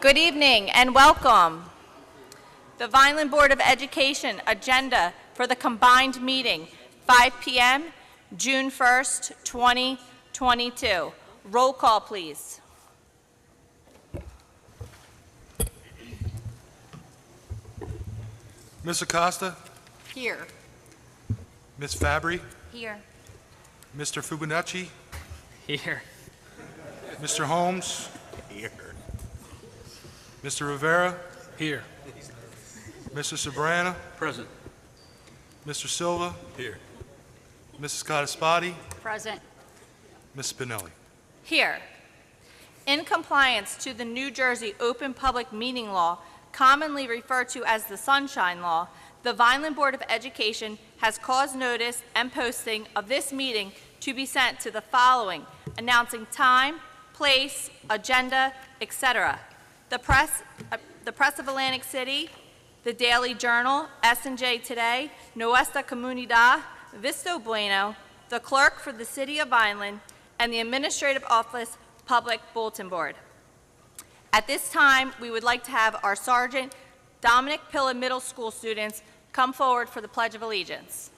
Good evening and welcome. The Vineland Board of Education agenda for the combined meeting, 5 p.m., June 1st, 2022. Roll call, please. Ms. Acosta? Here. Ms. Fabry? Here. Mr. Fubinachi? Here. Mr. Holmes? Here. Mr. Rivera? Here. Mr. Sabrana? Present. Mr. Silva? Here. Mrs. Cataspati? Present. Ms. Spinelli? Here. In compliance to the New Jersey Open Public Meeting Law, commonly referred to as the Sunshine Law, the Vineland Board of Education has caused notice and posting of this meeting to be sent to the following, announcing time, place, agenda, etc. The Press of Atlantic City, the Daily Journal, S&J Today, Nuestra Comunidad, Visto Bueno, the Clerk for the City of Vineland, and the Administrative Office Public Bulletin Board. At this time, we would like to have our Sergeant Dominic Pilla Middle School students come forward for the Pledge of Allegiance.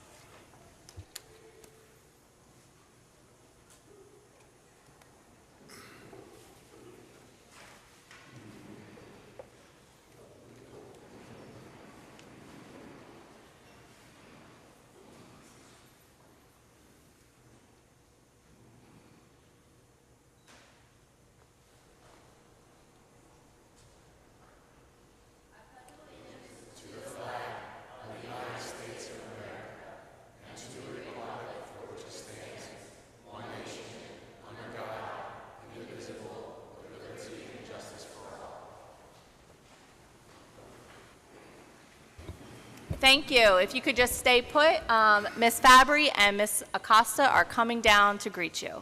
Thank you. If you could just stay put, Ms. Fabry and Ms. Acosta are coming down to greet you.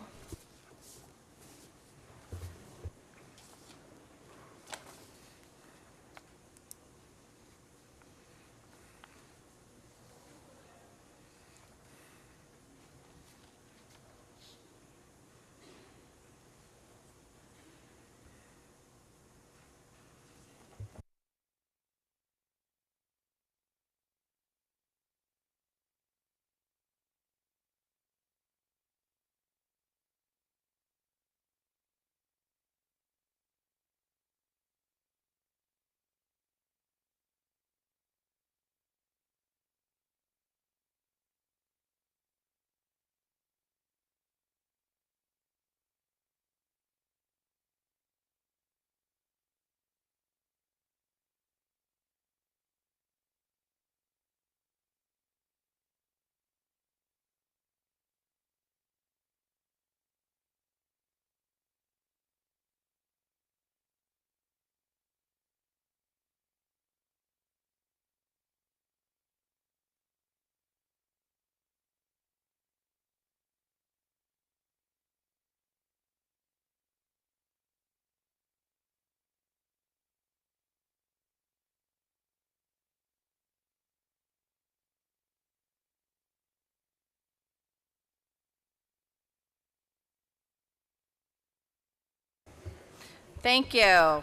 Thank you.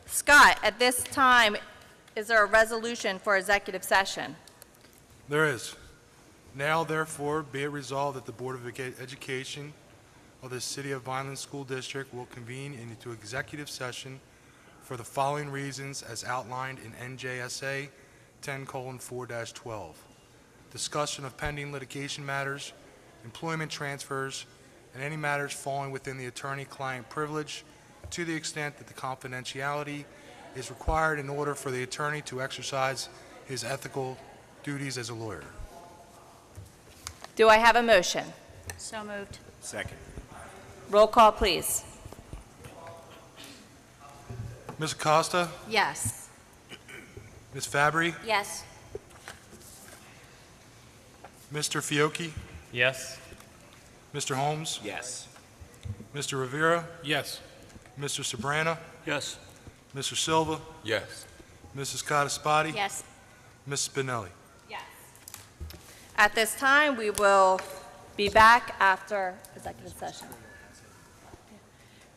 Scott, at this time, is there a resolution for executive session? There is. Now, therefore, be it resolved that the Board of Education of the City of Vineland School District will convene into executive session for the following reasons as outlined in NJSA 10:4-12. Discussion of pending litigation matters, employment transfers, and any matters falling within the attorney-client privilege to the extent that the confidentiality is required in order for the attorney to exercise his ethical duties as a lawyer. Do I have a motion? So moved. Second. Roll call, please. Ms. Acosta? Yes. Ms. Fabry? Yes. Mr. Fiocchi? Yes. Mr. Holmes? Yes. Mr. Rivera? Yes. Mr. Sabrana? Yes. Mr. Silva? Yes. Mrs. Cataspati? Yes. Ms. Spinelli? Yes. At this time, we will be back after executive session.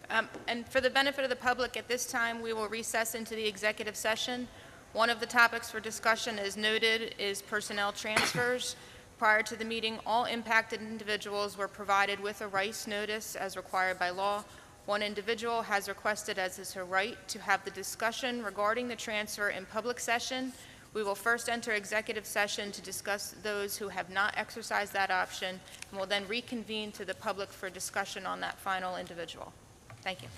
And for the benefit of the public, at this time, we will recess into the executive session. One of the topics for discussion, as noted, is personnel transfers. Prior to the meeting, all impacted individuals were provided with a rice notice as required by law. One individual has requested as is her right to have the discussion regarding the transfer in public session. We will first enter executive session to discuss those who have not exercised that option, and will then reconvene to the public for discussion on that final individual. Thank you.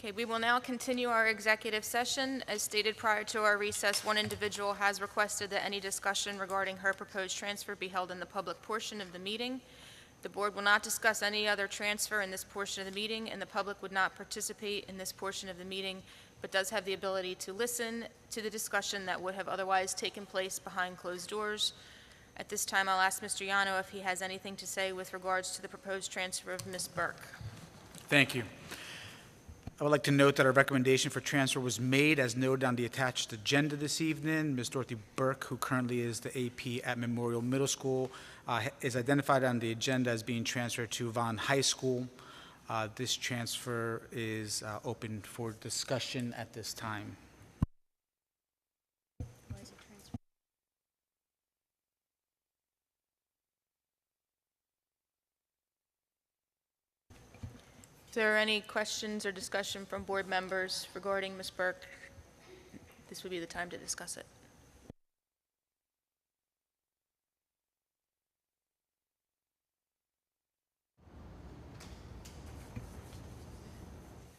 Okay, we will now continue our executive session. As stated prior to our recess, one individual has requested that any discussion regarding her proposed transfer be held in the public portion of the meeting. The board will not discuss any other transfer in this portion of the meeting, and the public would not participate in this portion of the meeting, but does have the ability to listen to the discussion that would have otherwise taken place behind closed doors. At this time, I'll ask Mr. Yano if he has anything to say with regards to the proposed transfer of Ms. Burke. Thank you. I would like to note that our recommendation for transfer was made as noted on the attached agenda this evening. Ms. Dorothy Burke, who currently is the AP at Memorial Middle School, is identified on the agenda as being transferred to Vaughan High School. This transfer is open for discussion at this time. If there are any questions or discussion from board members regarding Ms. Burke, this would be the time to discuss it.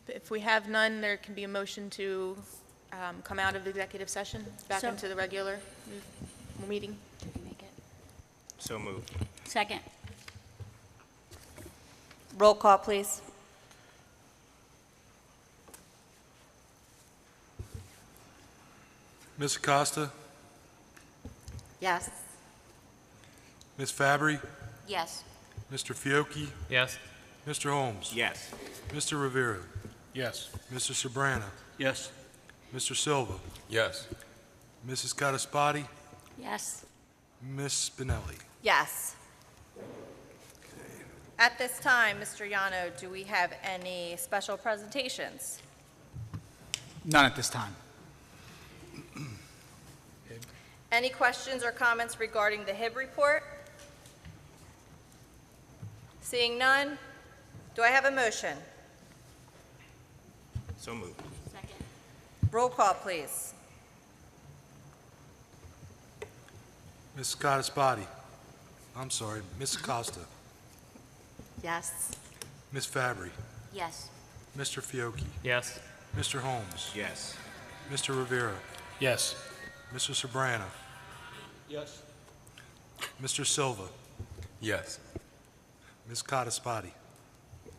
If we have none, there can be a motion to come out of the executive session, back So- into the regular meeting. So moved. Second. Roll call, please. Ms. Acosta, Yes. Ms. Fabry, Yes. Mr. Fiocchi, Yes. Mr. Holmes, Yes. Mr. Rivera, Yes. Mr. Sobrana, Yes. Mr. Silva, Yes. Mrs. Cataspati, Yes. Ms. Spinelli. Yes. At this time, Mr. Yano, do we have any special presentations? None at this time. Any questions or comments regarding the HIB report? Seeing none, do I have a motion? So moved. Second. Roll call, please. Ms. Cataspati, I'm sorry, Ms. Acosta, Yes. Ms. Fabry, Yes. Mr. Fiocchi, Yes. Mr. Holmes, Yes. Mr. Rivera, Yes. Mr. Sobrana, Yes. Mr. Silva, Yes. Ms. Cataspati,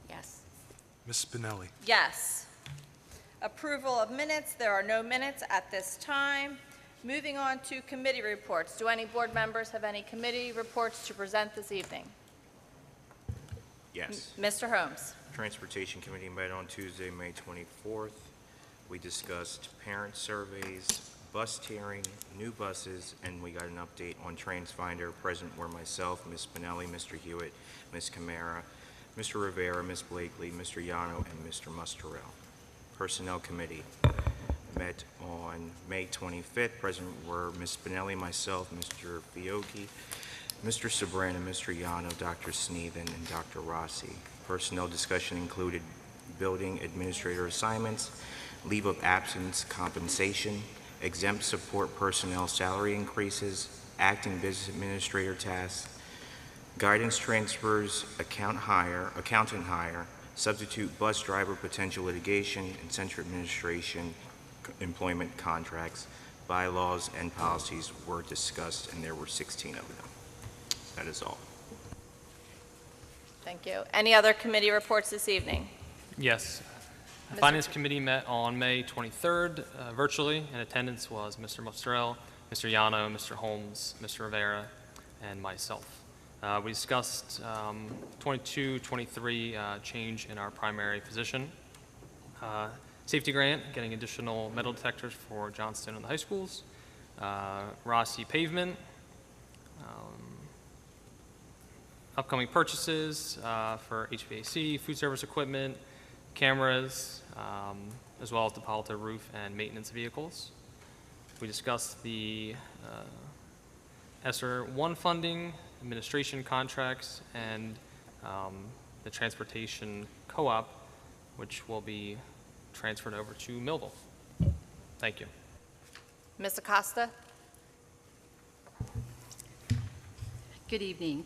Yes. Ms. Spinelli. Yes. Approval of minutes, there are no minutes at this time. Moving on to committee reports. Do any board members have any committee reports to present this evening? Yes. Mr. Holmes. Transportation Committee met on Tuesday, May 24th. We discussed parent surveys, bus tiering, new buses, and we got an update on TransFinder. Present were myself, Ms. Spinelli, Mr. Hewitt, Ms. Camara, Mr. Rivera, Ms. Blakely, Mr. Yano, and Mr. Mustarell. Personnel Committee met on May 25th. Present were Ms. Spinelli, myself, Mr. Fiocchi, Mr. Sobrana, Mr. Yano, Dr. Sneathen, and Dr. Rossi. Personnel discussion included building administrator assignments, leave of absence compensation, exempt support personnel salary increases, acting business administrator tasks, guidance transfers, accountant hire, substitute bus driver potential litigation, and central administration employment contracts, bylaws, and policies were discussed, and there were 16 of them. That is all. Thank you. Any other committee reports this evening? Yes. Mr. Finance Committee met on May 23rd virtually. In attendance was Mr. Mustarell, Mr. Yano, Mr. Holmes, Mr. Rivera, and myself. We discussed 22-23 change in our primary physician. Safety grant, getting additional metal detectors for Johnston and the high schools. Rossi pavement. Upcoming purchases for HVAC, food service equipment, cameras, as well as the Palta roof and maintenance vehicles. We discussed the ESSER 1 funding, administration contracts, and the transportation co-op, which will be transferred over to Millville. Thank you. Ms. Acosta? Good evening.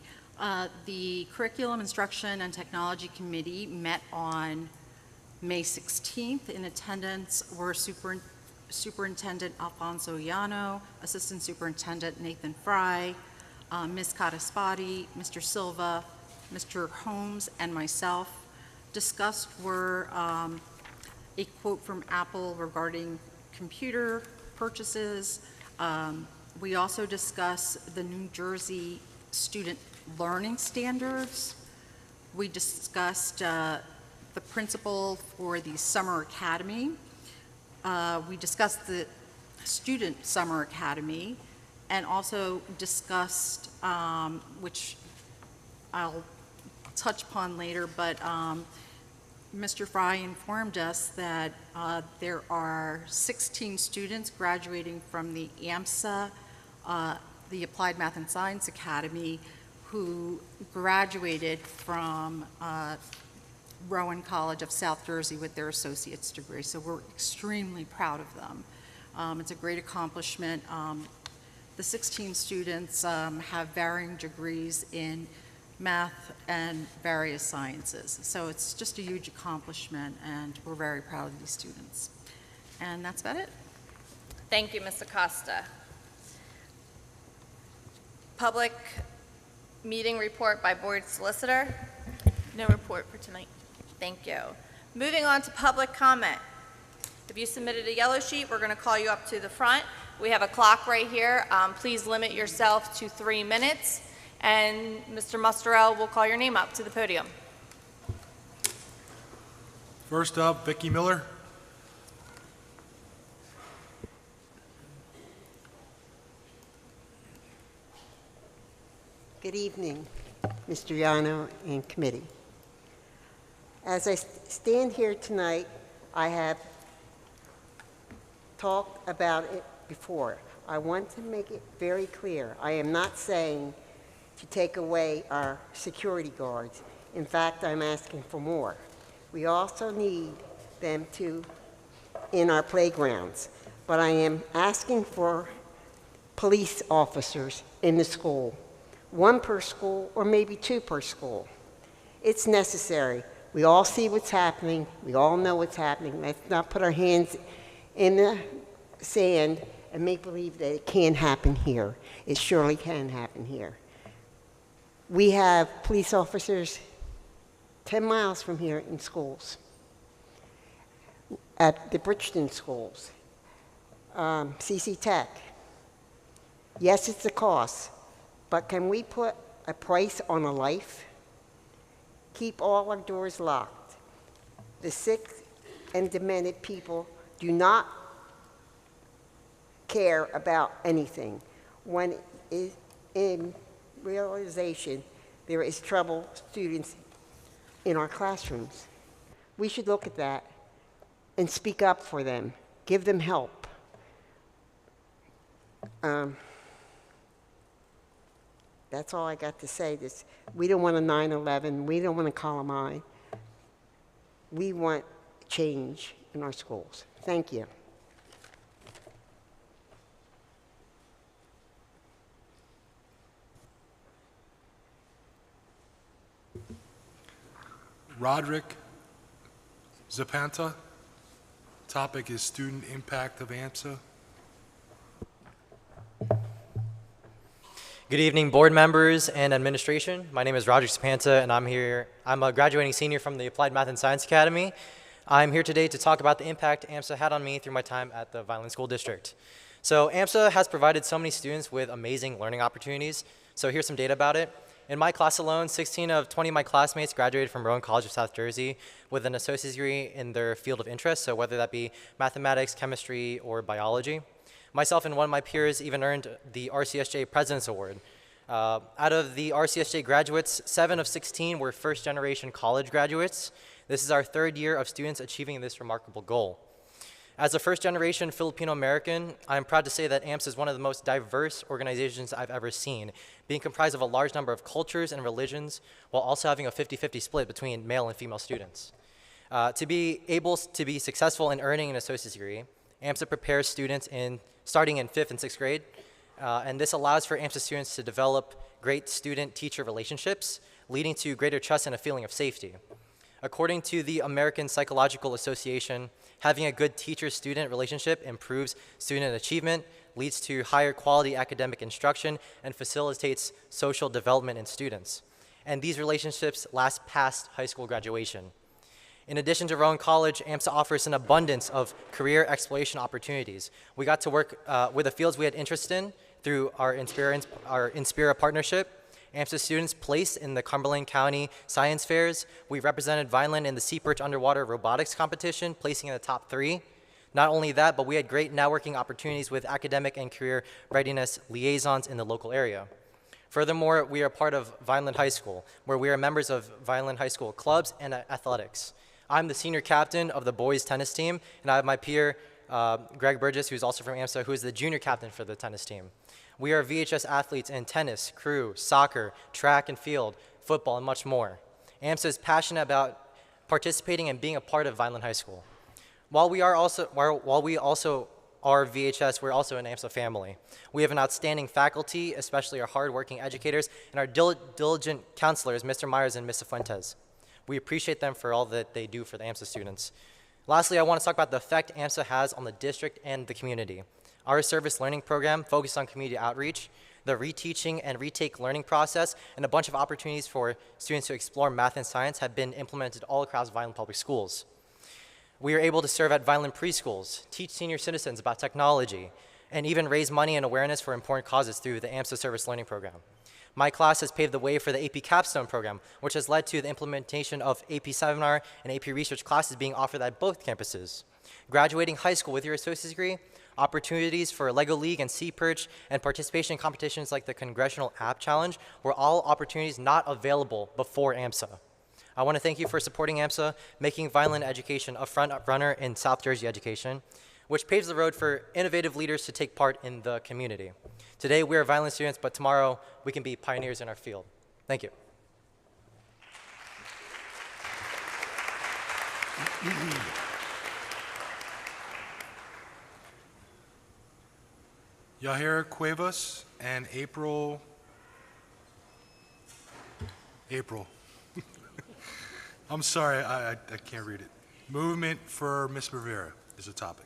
The Curriculum, Instruction, and Technology Committee met on May 16th. In attendance were Superintendent Alfonso Yano, Assistant Superintendent Nathan Fry, Ms. Cataspati, Mr. Silva, Mr. Holmes, and myself. Discussed were a quote from Apple regarding computer purchases. We also discussed the New Jersey student learning standards. We discussed the principal for the summer academy. We discussed the student summer academy, and also discussed, which I'll touch upon later, but Mr. Fry informed us that there are 16 students graduating from the Amsa, the Applied Math and Science Academy, who graduated from Rowan College of South Jersey with their associate's degree. So we're extremely proud of them. It's a great accomplishment. The 16 students have varying degrees in math and various sciences. So it's just a huge accomplishment, and we're very proud of these students. And that's about it. Thank you, Ms. Acosta. Public meeting report by Board Solicitor. No report for tonight. Thank you. Moving on to public comment. If you submitted a yellow sheet, we're going to call you up to the front. We have a clock right here. Please limit yourself to 3 minutes, and Mr. Mustarell will call your name up to the podium. First up, Vicki Miller. Good evening, Mr. Yano and committee. As I stand here tonight, I have talked about it before. I want to make it very clear. I am not saying to take away our security guards. In fact, I'm asking for more. We also need them in our playgrounds. But I am asking for police officers in the school. 1 per school, or maybe 2 per school. It's necessary. We all see what's happening. We all know what's happening. Let's not put our hands in the sand and make believe that it can't happen here. It surely can happen here. We have police officers 10 miles from here in schools, at the Bridgeton schools, CC Tech. Yes, it's a cost. But can we put a price on a life? Keep all our doors locked. The sick and demented people do not care about anything. When in realization there is trouble students in our classrooms, we should look at that and speak up for them, give them help. That's all I got to say. We don't want a 9/11. We don't want a Columbine. We want change in our schools. Thank you. Roderick Zapanta. Topic is student impact of Amsa. Good evening, board members and administration. My name is Roderick Zapanta, and I'm a graduating senior from the Applied Math and Science Academy. I'm here today to talk about the impact AMSA had on me through my time at the Vineland School District. So AMSA has provided so many students with amazing learning opportunities. So here's some data about it. In my class alone, 16 of 20 of my classmates graduated from Rowan College of South Jersey with an associate's degree in their field of interest, so whether that be mathematics, chemistry, or biology. Myself and one of my peers even earned the RCSJ President's Award. Out of the RCSJ graduates, 7 of 16 were first-generation college graduates. This is our 3rd year of students achieving this remarkable goal. As a first-generation Filipino-American, I am proud to say that AMSA is one of the most diverse organizations I've ever seen, being comprised of a large number of cultures and religions, while also having a 50-50 split between male and female students. To be able to be successful in earning an associate's degree, AMSA prepares students starting in 5th and 6th grade, and this allows for AMSA students to develop great student-teacher relationships, leading to greater trust and a feeling of safety. According to the American Psychological Association, having a good teacher-student relationship improves student achievement, leads to higher quality academic instruction, and facilitates social development in students. And these relationships last past high school graduation. In addition to Rowan College, Amsa offers an abundance of career exploration opportunities. We got to work with the fields we had interest in through our Inspira partnership. Amsa students placed in the Cumberland County Science Fairs. We represented Vineland in the Sea Perch Underwater Robotics Competition, placing in the top 3. Not only that, but we had great networking opportunities with academic and career readiness liaisons in the local area. Furthermore, we are part of Vineland High School, where we are members of Vineland High School clubs and athletics. I'm the senior captain of the boys tennis team, and I have my peer, Greg Burgess, who's also from Amsa, who is the junior captain for the tennis team. We are VHS athletes in tennis, crew, soccer, track and field, football, and much more. Amsa is passionate about participating and being a part of Vineland High School. While we also are VHS, we're also an Amsa family. We have an outstanding faculty, especially our hardworking educators, and our diligent counselors, Mr. Myers and Mr. Fuentes. We appreciate them for all that they do for the Amsa students. Lastly, I want to talk about the effect Amsa has on the district and the community. Our service learning program focused on community outreach, the reteaching and retake learning process, and a bunch of opportunities for students to explore math and science have been implemented all across Vineland Public Schools. We are able to serve at Vineland preschools, teach senior citizens about technology, and even raise money and awareness for important causes through the AMSA Service Learning Program. My class has paved the way for the AP Capstone program, which has led to the implementation of AP Seminar and AP Research classes being offered at both campuses. Graduating high school with your associate's degree, opportunities for Lego League and Sea Perch, and participation in competitions like the Congressional App Challenge were all opportunities not available before AMSA. I want to thank you for supporting AMSA, making Vineland education a front runner in South Jersey education, which paves the road for innovative leaders to take part in the community. Today, we are Vineland students, but tomorrow, we can be pioneers in our field. Thank you. Yahira Cuevas and April. I'm sorry, I can't read it. Movement for Ms. Rivera is the topic.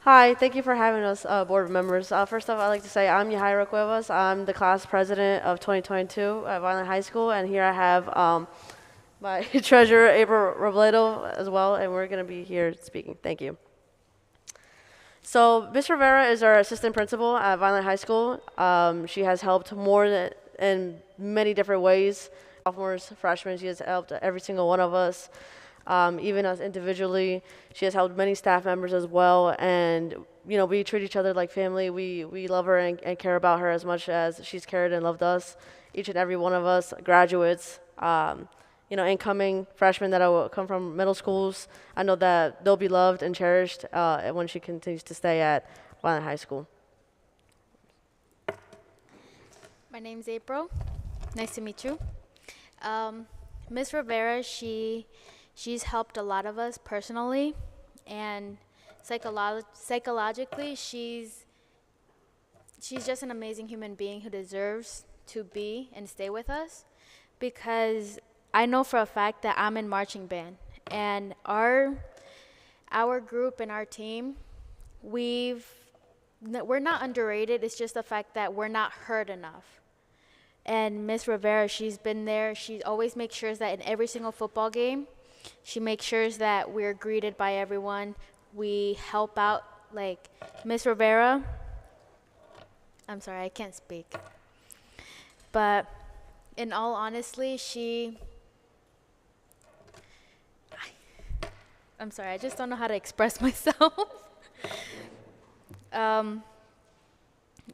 Hi, thank you for having us, board members. First off, I'd like to say I'm Yahira Cuevas. I'm the class president of 2022 at Vineland High School, and here I have my treasurer, April Robledo, as well, and we're going to be here speaking. Thank you. So Ms. Rivera is our assistant principal at Vineland High School. She has helped in many different ways. Sophomores, freshmen, she has helped every single one of us. Even us individually, she has helped many staff members as well, and you know, we treat each other like family. We love her and care about her as much as she's cared and loved us. Each and every one of us, graduates, you know, incoming freshmen that will come from middle schools, I know that they'll be loved and cherished when she continues to stay at Vineland High School. My name's April. Nice to meet you. Ms. Rivera, she's helped a lot of us personally, and psychologically, she's just an amazing human being who deserves to be and stay with us, because I know for a fact that I'm in marching band, and our group and our team, we're not underrated. It's just the fact that we're not heard enough. And Ms. Rivera, she's been there. She always makes sure that in every single football game, she makes sure that we're greeted by everyone. We help out, like Ms. Rivera. I'm sorry, I can't speak. But in all honesty, I'm sorry, I just don't know how to express myself.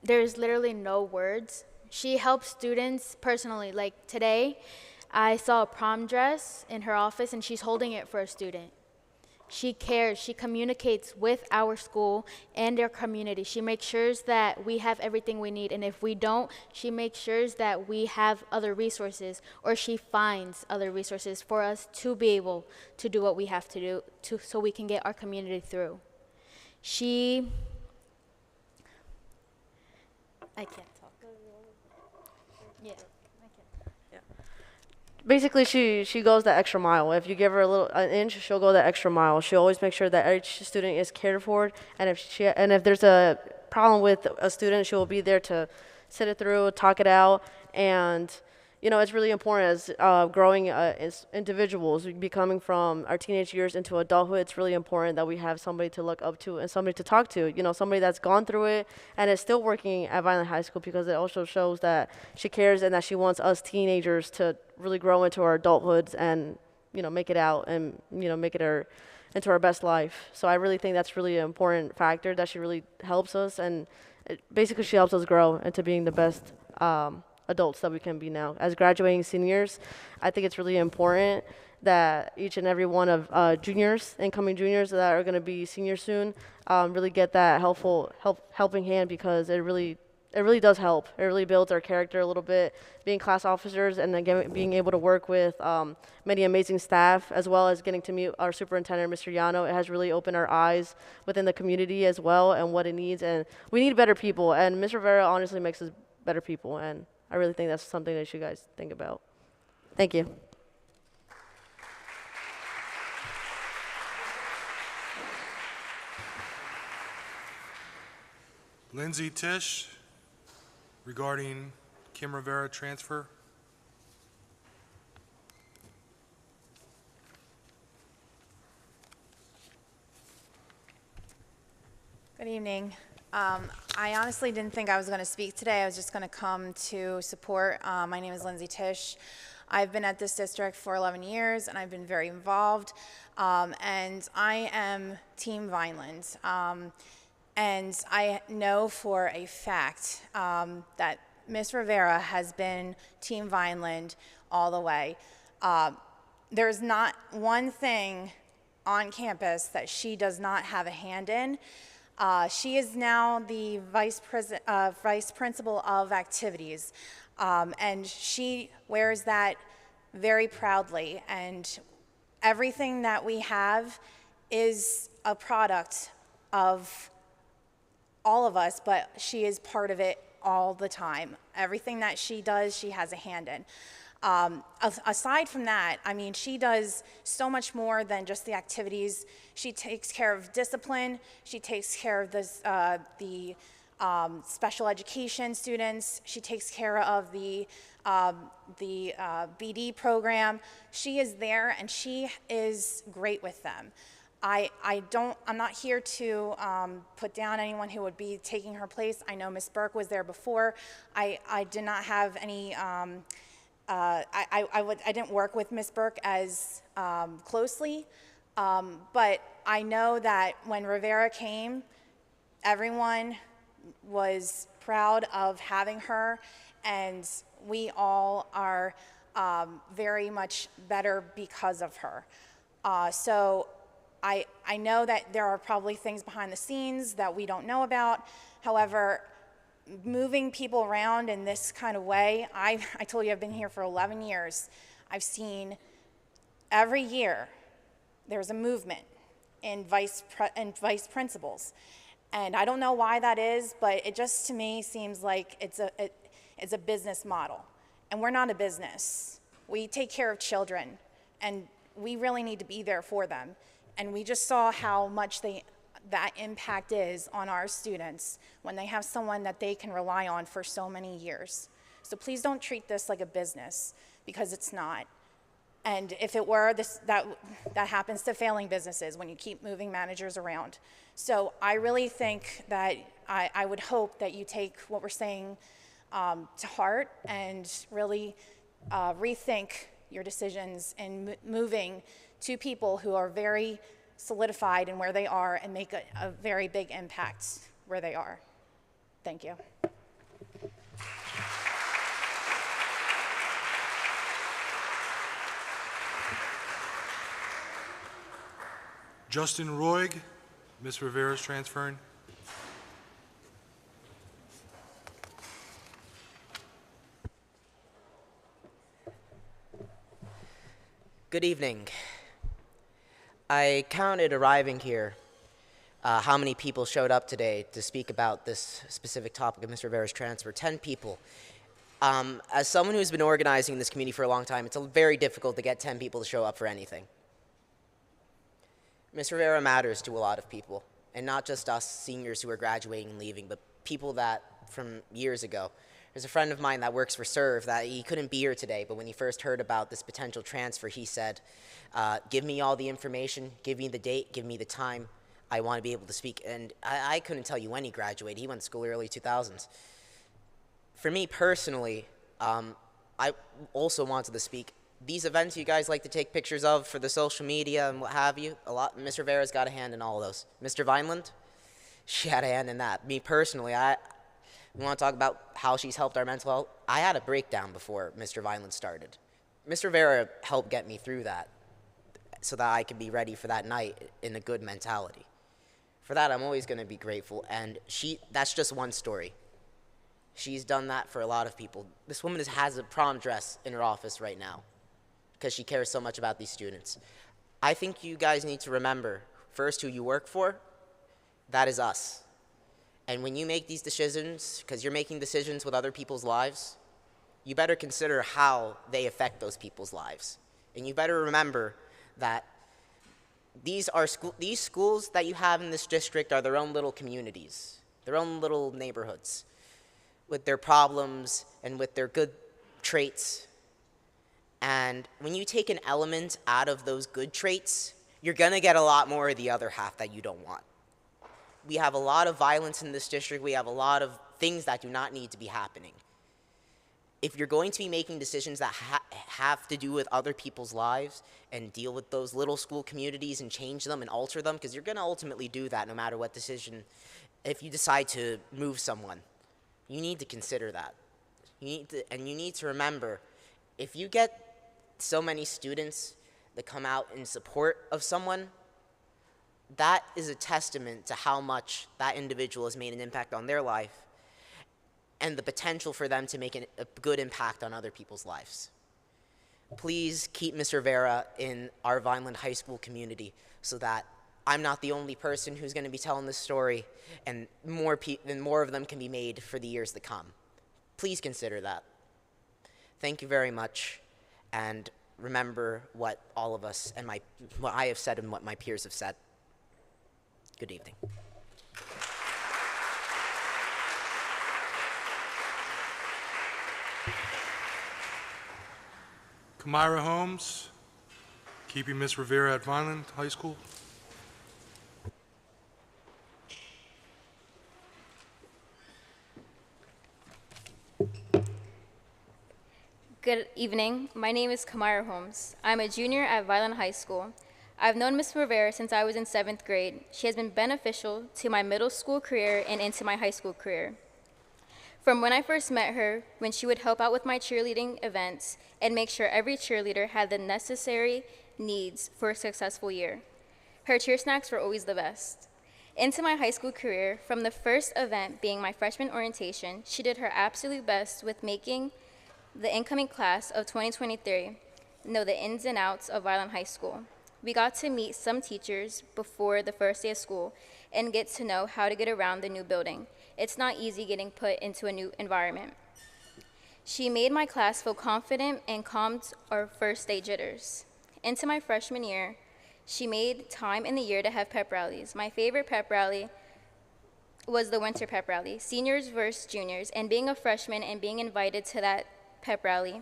There's literally no words. She helps students personally. Like today, I saw a prom dress in her office, and she's holding it for a student. She cares. She communicates with our school and their community. She makes sure that we have everything we need, and if we don't, she makes sure that we have other resources, or she finds other resources for us to be able to do what we have to do so we can get our community through. I can't talk. Yeah. Basically, she goes the extra mile. If you give her an inch, she'll go the extra mile. She always makes sure that each student is cared for, and if there's a problem with a student, she will be there to sit it through, talk it out, and it's really important as growing as individuals, becoming from our teenage years into adulthood. It's really important that we have somebody to look up to and somebody to talk to. Somebody that's gone through it and is still working at Vineland High School, because it also shows that she cares and that she wants us teenagers to really grow into our adulthoods and make it out and make it into our best life. So I really think that's really an important factor, that she really helps us, and basically she helps us grow into being the best adults that we can be now. As graduating seniors, I think it's really important that each and every one of juniors, incoming juniors that are going to be seniors soon, really get that helping hand, because it really does help. It really builds our character a little bit, being class officers, and again being able to work with many amazing staff, as well as getting to meet our superintendent, Mr. Yano. It has really opened our eyes within the community as well and what it needs, and we need better people, and Ms. Rivera honestly makes us better people, and I really think that's something that you guys think about. Thank you. Lindsay Tisch, regarding Kim Rivera transfer. Good evening. I honestly didn't think I was going to speak today. I was just going to come to support. My name is Lindsay Tisch. I've been at this district for 11 years, and I've been very involved. And I am Team Vineland. And I know for a fact that Ms. Rivera has been Team Vineland all the way. There's not one thing on campus that she does not have a hand in. She is now the vice principal of activities, and she wears that very proudly. And everything that we have is a product of all of us, but she is part of it all the time. Everything that she does, she has a hand in. Aside from that, I mean, she does so much more than just the activities. She takes care of discipline. She takes care of the special education students. She takes care of the BD program. She is there, and she is great with them. I'm not here to put down anyone who would be taking her place. I know Ms. Burke was there before. I did not have any. I didn't work with Ms. Burke as closely, but I know that when Rivera came, everyone was proud of having her, and we all are very much better because of her. So I know that there are probably things behind the scenes that we don't know about. However, moving people around in this kind of way, I told you I've been here for 11 years. I've seen every year there's a movement in vice principals. And I don't know why that is, but it just to me seems like it's a business model. And we're not a business. We take care of children, and we really need to be there for them. And we just saw how much that impact is on our students when they have someone that they can rely on for so many years. So please don't treat this like a business, because it's not. And if it were, that happens to failing businesses when you keep moving managers around. So I really think that I would hope that you take what we're saying to heart and really rethink your decisions in moving to people who are very solidified in where they are and make a very big impact where they are. Thank you. Justin Roig, Ms. Rivera's transferring. Good evening. I counted arriving here how many people showed up today to speak about this specific topic of Mr. Rivera's transfer. 10 people. As someone who's been organizing this community for a long time, it's very difficult to get 10 people to show up for anything. Mr. Rivera matters to a lot of people, and not just us seniors who are graduating and leaving, but people that from years ago. There's a friend of mine that works for Serve that he couldn't be here today, but when he first heard about this potential transfer, he said, give me all the information, give me the date, give me the time. I want to be able to speak. And I couldn't tell you when he graduated. He went to school early 2000s. For me personally, I also wanted to speak. These events you guys like to take pictures of for the social media and what have you, Mr. Rivera's got a hand in all of those. Mr. Vineland, she had a hand in that. Me personally, we want to talk about how she's helped our mental health. I had a breakdown before Mr. Vineland started. Mr. Rivera helped get me through that so that I could be ready for that night in a good mentality. For that, I'm always going to be grateful, and that's just one story. She's done that for a lot of people. This woman has a prom dress in her office right now because she cares so much about these students. I think you guys need to remember, first, who you work for. That is us. And when you make these decisions, because you're making decisions with other people's lives, you better consider how they affect those people's lives. And you better remember that these schools that you have in this district are their own little communities, their own little neighborhoods, with their problems and with their good traits. And when you take an element out of those good traits, you're going to get a lot more of the other half that you don't want. We have a lot of violence in this district. We have a lot of things that do not need to be happening. If you're going to be making decisions that have to do with other people's lives and deal with those little school communities and change them and alter them, because you're going to ultimately do that no matter what decision, if you decide to move someone, you need to consider that. You need to remember, if you get so many students that come out in support of someone, that is a testament to how much that individual has made an impact on their life and the potential for them to make a good impact on other people's lives. Please keep Mr. Rivera in our Vineland High School community so that I'm not the only person who's going to be telling this story, and more of them can be made for the years to come. Please consider that. Thank you very much, and remember what all of us and what I have said and what my peers have said. Good evening. Kamira Holmes, keeping Miss Rivera at Vineland High School. Good evening. My name is Kamira Holmes. I'm a junior at Vineland High School. I've known Ms. Rivera since I was in 7th grade. She has been beneficial to my middle school career and into my high school career. From when I first met her, when she would help out with my cheerleading events and make sure every cheerleader had the necessary needs for a successful year. Her cheer snacks were always the best. Into my high school career, from the first event being my freshman orientation, she did her absolute best with making the incoming class of 2023 know the ins and outs of Vineland High School. We got to meet some teachers before the first day of school and get to know how to get around the new building. It's not easy getting put into a new environment. She made my class feel confident and calmed our first day jitters. Into my freshman year, she made time in the year to have pep rallies. My favorite pep rally was the winter pep rally, seniors versus juniors, and being a freshman and being invited to that pep rally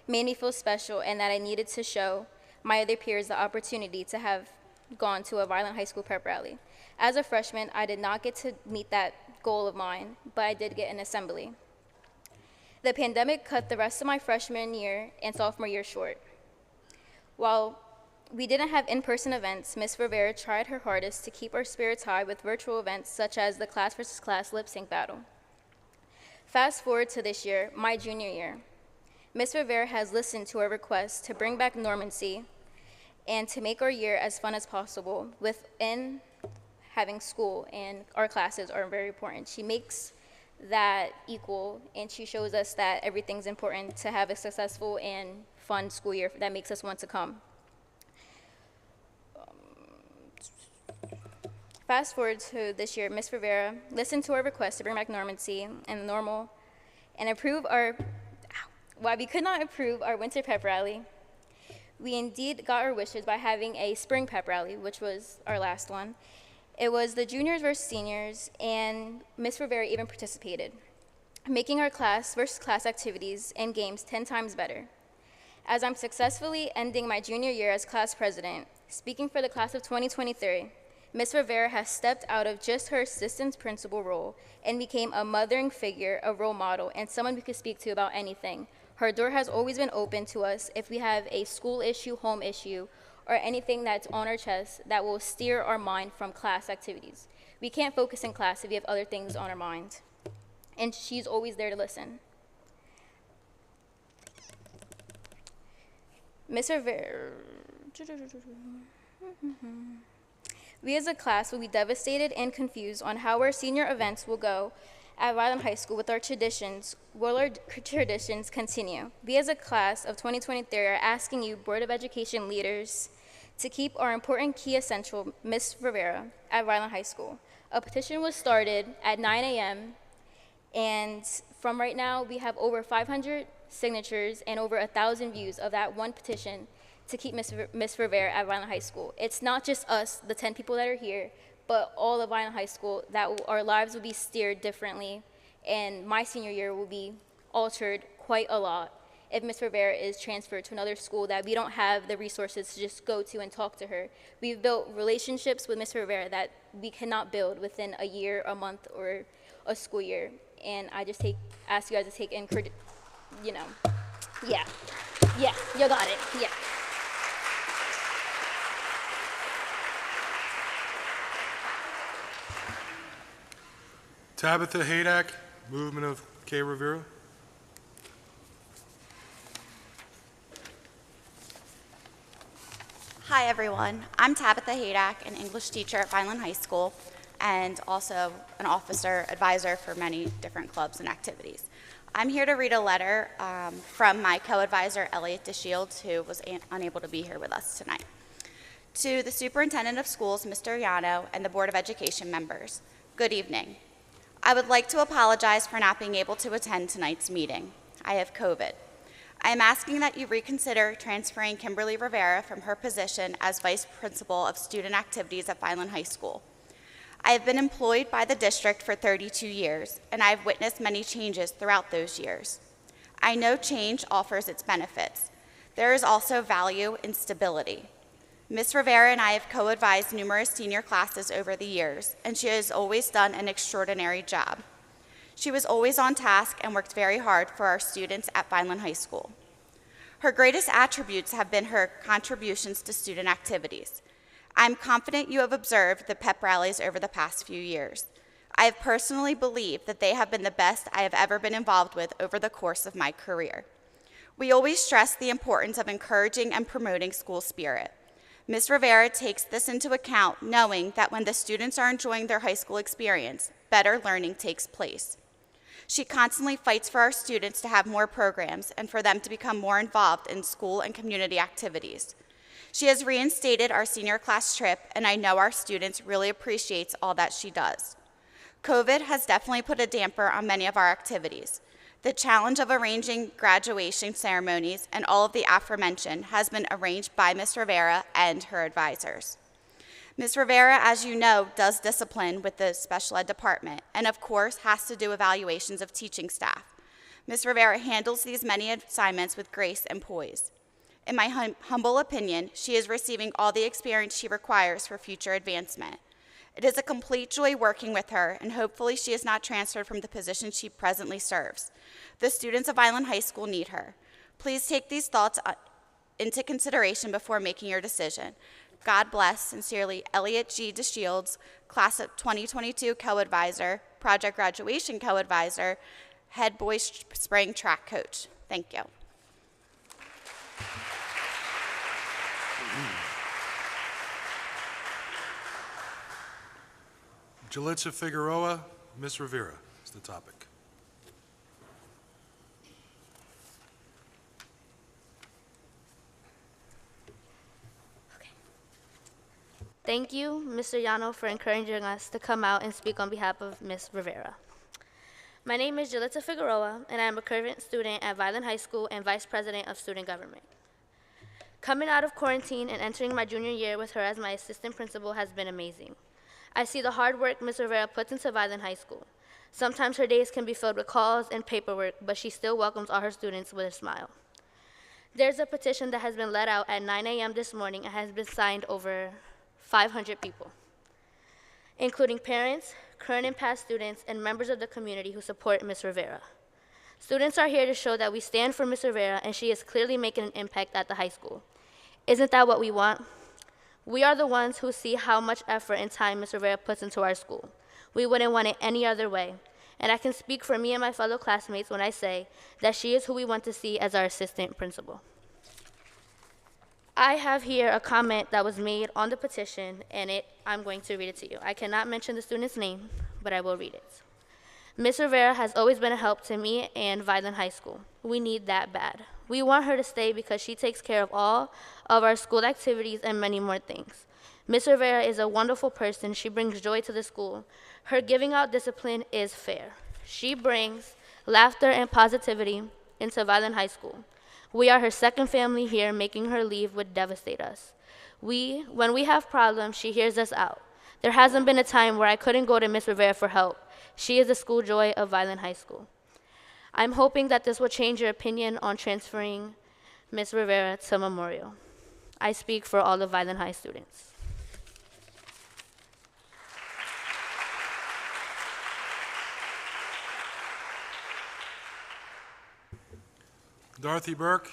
made me feel special and that I needed to show my other peers the opportunity to have gone to a Vineland High School pep rally. As a freshman, I did not get to meet that goal of mine, but I did get an assembly. The pandemic cut the rest of my freshman year and sophomore year short. While we didn't have in-person events, Ms. Rivera tried her hardest to keep our spirits high with virtual events such as the class versus class lip sync battle. Fast forward to this year, my junior year. Ms. Rivera has listened to our request to bring back normancy and to make our year as fun as possible within having school, and our classes are very important. She makes that equal, and she shows us that everything's important to have a successful and fun school year that makes us want to come. Fast forward to this year, Ms. Rivera listened to our request to bring back normancy and normal and approve our, while we could not approve our winter pep rally, we indeed got our wishes by having a spring pep rally, which was our last one. It was the juniors versus seniors, and Ms. Rivera even participated, making our class versus class activities and games 10 times better. As I'm successfully ending my junior year as class president, speaking for the class of 2023, Ms. Rivera has stepped out of just her assistant principal role and became a mothering figure, a role model, and someone we could speak to about anything. Her door has always been open to us if we have a school issue, home issue, or anything that's on our chest that will steer our mind from class activities. We can't focus in class if we have other things on our mind. And she's always there to listen. Ms. Rivera. We as a class will be devastated and confused on how our senior events will go at Vineland High School with our traditions. Will our traditions continue? We as a class of 2023 are asking you, Board of Education leaders, to keep our important key essential, Ms. Rivera, at Vineland High School. A petition was started at 9 a.m. and from right now, we have over 500 signatures and over 1,000 views of that one petition to keep Ms. Rivera at Vineland High School. It's not just us, the 10 people that are here, but all of Vineland High School, that our lives will be steered differently, and my senior year will be altered quite a lot if Ms. Rivera is transferred to another school that we don't have the resources to just go to and talk to her. We've built relationships with Ms. Rivera that we cannot build within a year, a month, or a school year. And I just ask you guys to take in, you got it, yeah. Tabitha Haydak, movement of K. Rivera. Hi, everyone. I'm Tabitha Haydak, an English teacher at Vineland High School, and also an officer advisor for many different clubs and activities. I'm here to read a letter from my co-advisor, Elliot DeShields, who was unable to be here with us tonight. To the Superintendent of Schools, Mr. Yano, and the Board of Education members, good evening. I would like to apologize for not being able to attend tonight's meeting. I have COVID. I am asking that you reconsider transferring Kimberly Rivera from her position as Vice Principal of Student Activities at Vineland High School. I have been employed by the district for 32 years, and I have witnessed many changes throughout those years. I know change offers its benefits. There is also value in stability. Ms. Rivera and I have co-advised numerous senior classes over the years, and she has always done an extraordinary job. She was always on task and worked very hard for our students at Vineland High School. Her greatest attributes have been her contributions to student activities. I'm confident you have observed the pep rallies over the past few years. I have personally believed that they have been the best I have ever been involved with over the course of my career. We always stress the importance of encouraging and promoting school spirit. Ms. Rivera takes this into account, knowing that when the students are enjoying their high school experience, better learning takes place. She constantly fights for our students to have more programs and for them to become more involved in school and community activities. She has reinstated our senior class trip, and I know our students really appreciate all that she does. COVID has definitely put a damper on many of our activities. The challenge of arranging graduation ceremonies and all of the aforementioned has been arranged by Ms. Rivera and her advisors. Ms. Rivera, as you know, does discipline with the special ed department and, of course, has to do evaluations of teaching staff. Ms. Rivera handles these many assignments with grace and poise. In my humble opinion, she is receiving all the experience she requires for future advancement. It is a complete joy working with her, and hopefully she is not transferred from the position she presently serves. The students of Vineland High School need her. Please take these thoughts into consideration before making your decision. God bless. Sincerely, Elliot G. DeShields, Class of 2022 Co-Advisor, Project Graduation Co-Advisor, Head Boys Spring Track Coach. Thank you. Jalitza Figueroa, Ms. Rivera is the topic. Thank you, Mr. Llano, for encouraging us to come out and speak on behalf of Ms. Rivera. My name is Julissa Figueroa, and I am a current student at Vineland High School and Vice President of Student Government. Coming out of quarantine and entering my junior year with her as my assistant principal has been amazing. I see the hard work Ms. Rivera puts into Vineland High School. Sometimes her days can be filled with calls and paperwork, but she still welcomes all her students with a smile. There's a petition that has been let out at 9 a.m. this morning and has been signed over 500 people, including parents, current and past students, and members of the community who support Ms. Rivera. Students are here to show that we stand for Ms. Rivera, and she is clearly making an impact at the high school. Isn't that what we want? We are the ones who see how much effort and time Ms. Rivera puts into our school. We wouldn't want it any other way. And I can speak for me and my fellow classmates when I say that she is who we want to see as our assistant principal. I have here a comment that was made on the petition, and I'm going to read it to you. I cannot mention the student's name, but I will read it. Ms. Rivera has always been a help to me and Vineland High School. We need that bad. We want her to stay because she takes care of all of our school activities and many more things. Ms. Rivera is a wonderful person. She brings joy to the school. Her giving out discipline is fair. She brings laughter and positivity into Vineland High School. We are her second family here. Making her leave would devastate us. When we have problems, she hears us out. There hasn't been a time where I couldn't go to Ms. Rivera for help. She is the school joy of Vineland High School. I'm hoping that this will change your opinion on transferring Ms. Rivera to Memorial. I speak for all the Vineland High students. Dorothy Burke,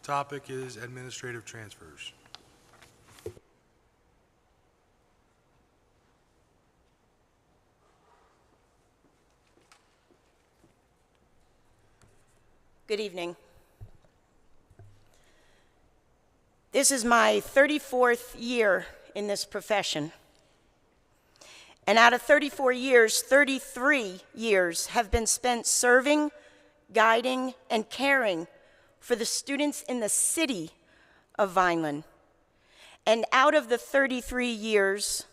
topic is administrative transfers. Good evening. This is my 34th year in this profession. And out of 34 years, 33 years have been spent serving, guiding, and caring for the students in the city of Vineland. And out of the 33 years,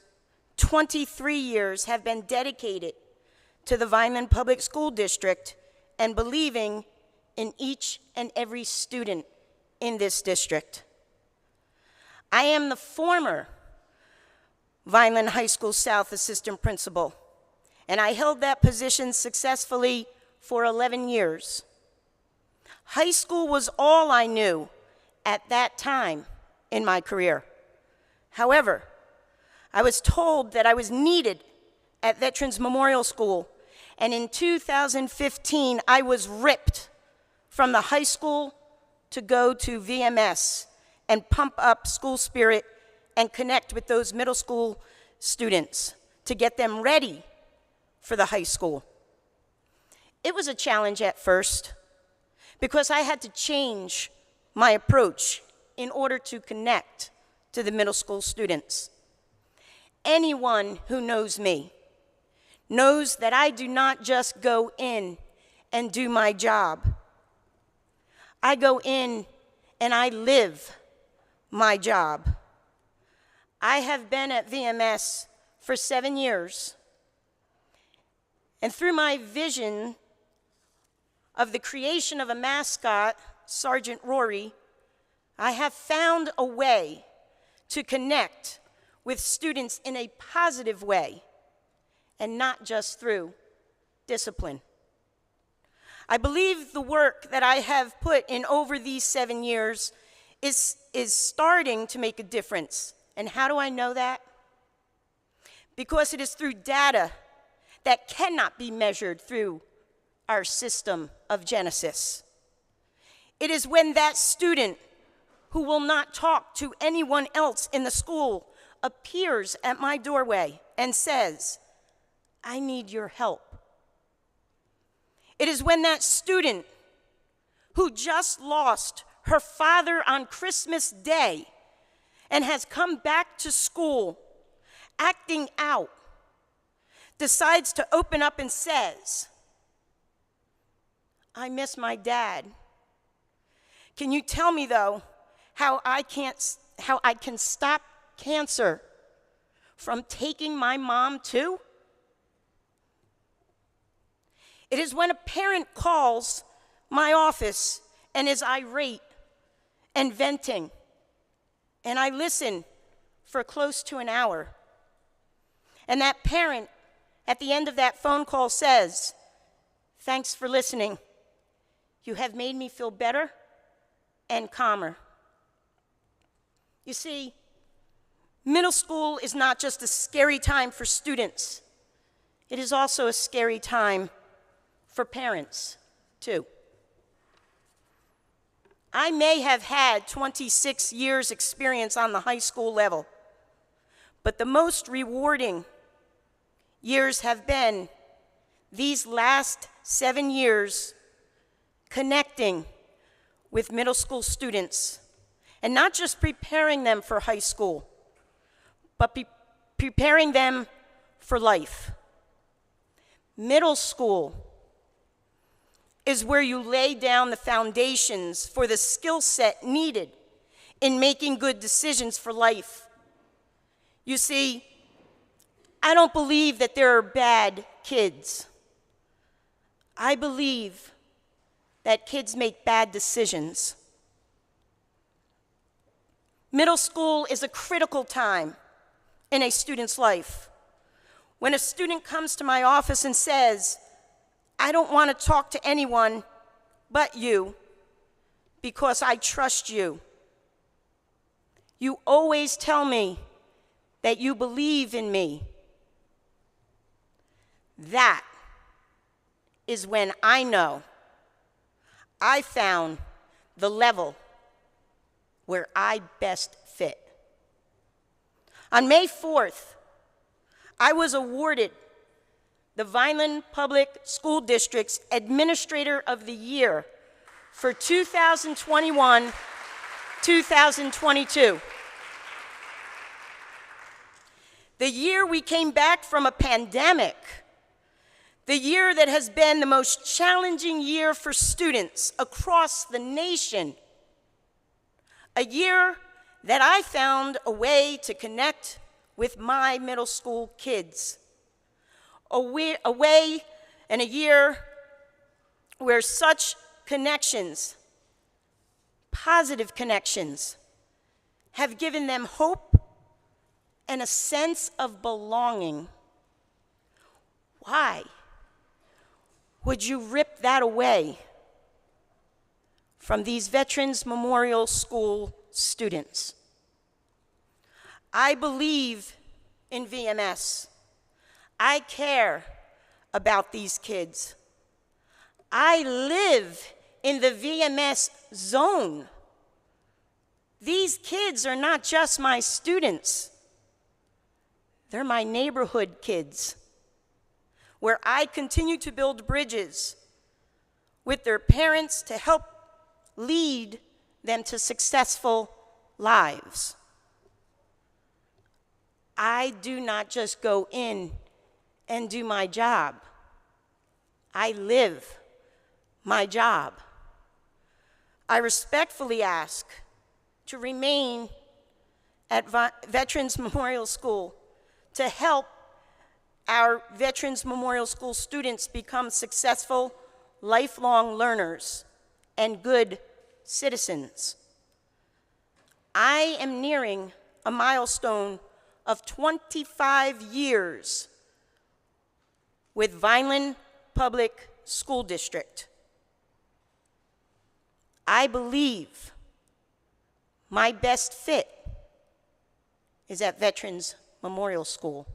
23 years have been dedicated to the Vineland Public School District and believing in each and every student in this district. I am the former Vineland High School South Assistant Principal, and I held that position successfully for 11 years. High school was all I knew at that time in my career. However, I was told that I was needed at Veterans Memorial School, and in 2015, I was ripped from the high school to go to VMS and pump up school spirit and connect with those middle school students to get them ready for the high school. It was a challenge at first because I had to change my approach in order to connect to the middle school students. Anyone who knows me knows that I do not just go in and do my job. I go in and I live my job. I have been at VMS for 7 years, and through my vision of the creation of a mascot, Sergeant Rory, I have found a way to connect with students in a positive way and not just through discipline. I believe the work that I have put in over these 7 years is starting to make a difference. And how do I know that? Because it is through data that cannot be measured through our system of Genesis. It is when that student who will not talk to anyone else in the school appears at my doorway and says, "I need your help." It is when that student who just lost her father on Christmas Day and has come back to school acting out decides to open up and says, "I miss my dad. Can you tell me, though, how I can stop cancer from taking my mom too? It is when a parent calls my office and is irate and venting, and I listen for close to an hour. And that parent, at the end of that phone call, says, "Thanks for listening. You have made me feel better and calmer." You see, middle school is not just a scary time for students. It is also a scary time for parents, too. I may have had 26 years experience on the high school level, but the most rewarding years have been these last 7 years connecting with middle school students, and not just preparing them for high school, but preparing them for life. Middle school is where you lay down the foundations for the skill set needed in making good decisions for life. You see, I don't believe that there are bad kids. I believe that kids make bad decisions. Middle school is a critical time in a student's life. When a student comes to my office and says, "I don't want to talk to anyone but you because I trust you. You always tell me that you believe in me." That is when I know I found the level where I best fit. On May 4th, I was awarded the Vineland Public School District's Administrator of the Year for 2021-2022. The year we came back from a pandemic, the year that has been the most challenging year for students across the nation, a year that I found a way to connect with my middle school kids, a way and a year where such connections, positive connections, have given them hope and a sense of belonging. Why would you rip that away from these Veterans Memorial School students? I believe in VMS. I care about these kids. I live in the VMS zone. These kids are not just my students. They're my neighborhood kids, where I continue to build bridges with their parents to help lead them to successful lives. I do not just go in and do my job. I live my job. I respectfully ask to remain at Veterans Memorial School to help our Veterans Memorial School students become successful, lifelong learners and good citizens. I am nearing a milestone of 25 years with Vineland Public School District. I believe my best fit is at Veterans Memorial School.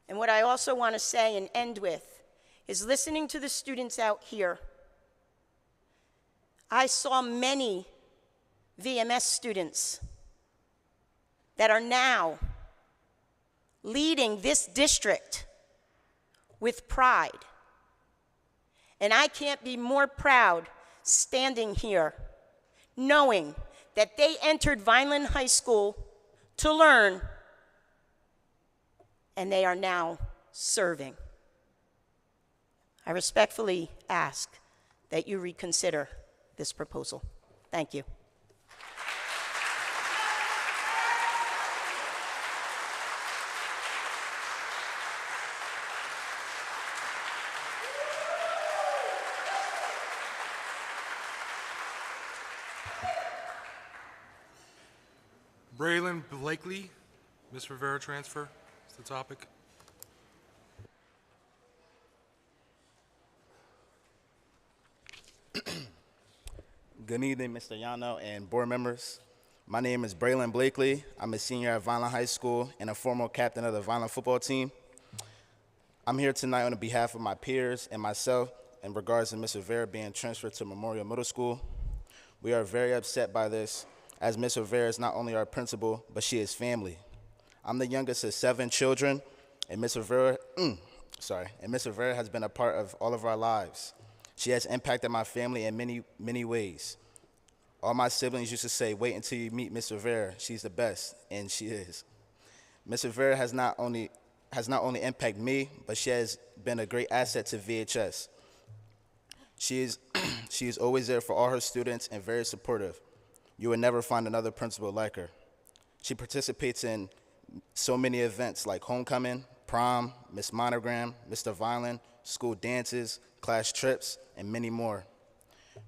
And what I also want to say and end with is listening to the students out here. I saw many VMS students that are now leading this district with pride. And I can't be more proud standing here knowing that they entered Vineland High School to learn, and they are now serving. I respectfully ask that you reconsider this proposal. Thank you. Braylon Blakely, Ms. Rivera transfer is the topic. Good evening, Mr. Yano and board members. My name is Braylon Blakely. I'm a senior at Vineland High School and a former captain of the Vineland football team. I'm here tonight on behalf of my peers and myself in regards to Ms. Rivera being transferred to Memorial Middle School. We are very upset by this, as Ms. Rivera is not only our principal, but she is family. I'm the youngest of 7 children, and Ms. Rivera, Ms. Rivera has been a part of all of our lives. She has impacted my family in many, many ways. All my siblings used to say, wait until you meet Ms. Rivera. She's the best, and she is. Ms. Rivera has not only impacted me, but she has been a great asset to VHS. She is always there for all her students and very supportive. You will never find another principal like her. She participates in so many events like homecoming, prom, Miss Monogram, Mr. Vineland, school dances, class trips, and many more.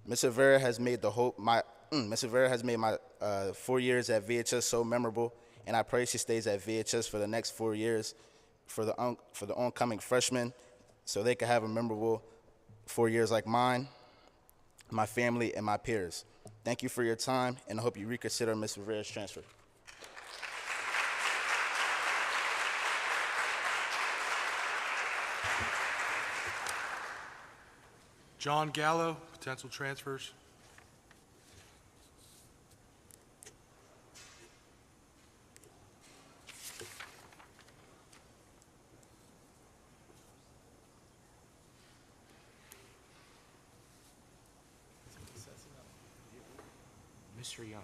Ms. Rivera has made my 4 years at VHS so memorable, and I pray she stays at VHS for the next 4 years for the oncoming freshmen, so they can have a memorable 4 years like mine, my family, and my peers. Thank you for your time, and I hope you reconsider Ms. Rivera's transfer. John Gallo, potential transfers. Mr. Yano,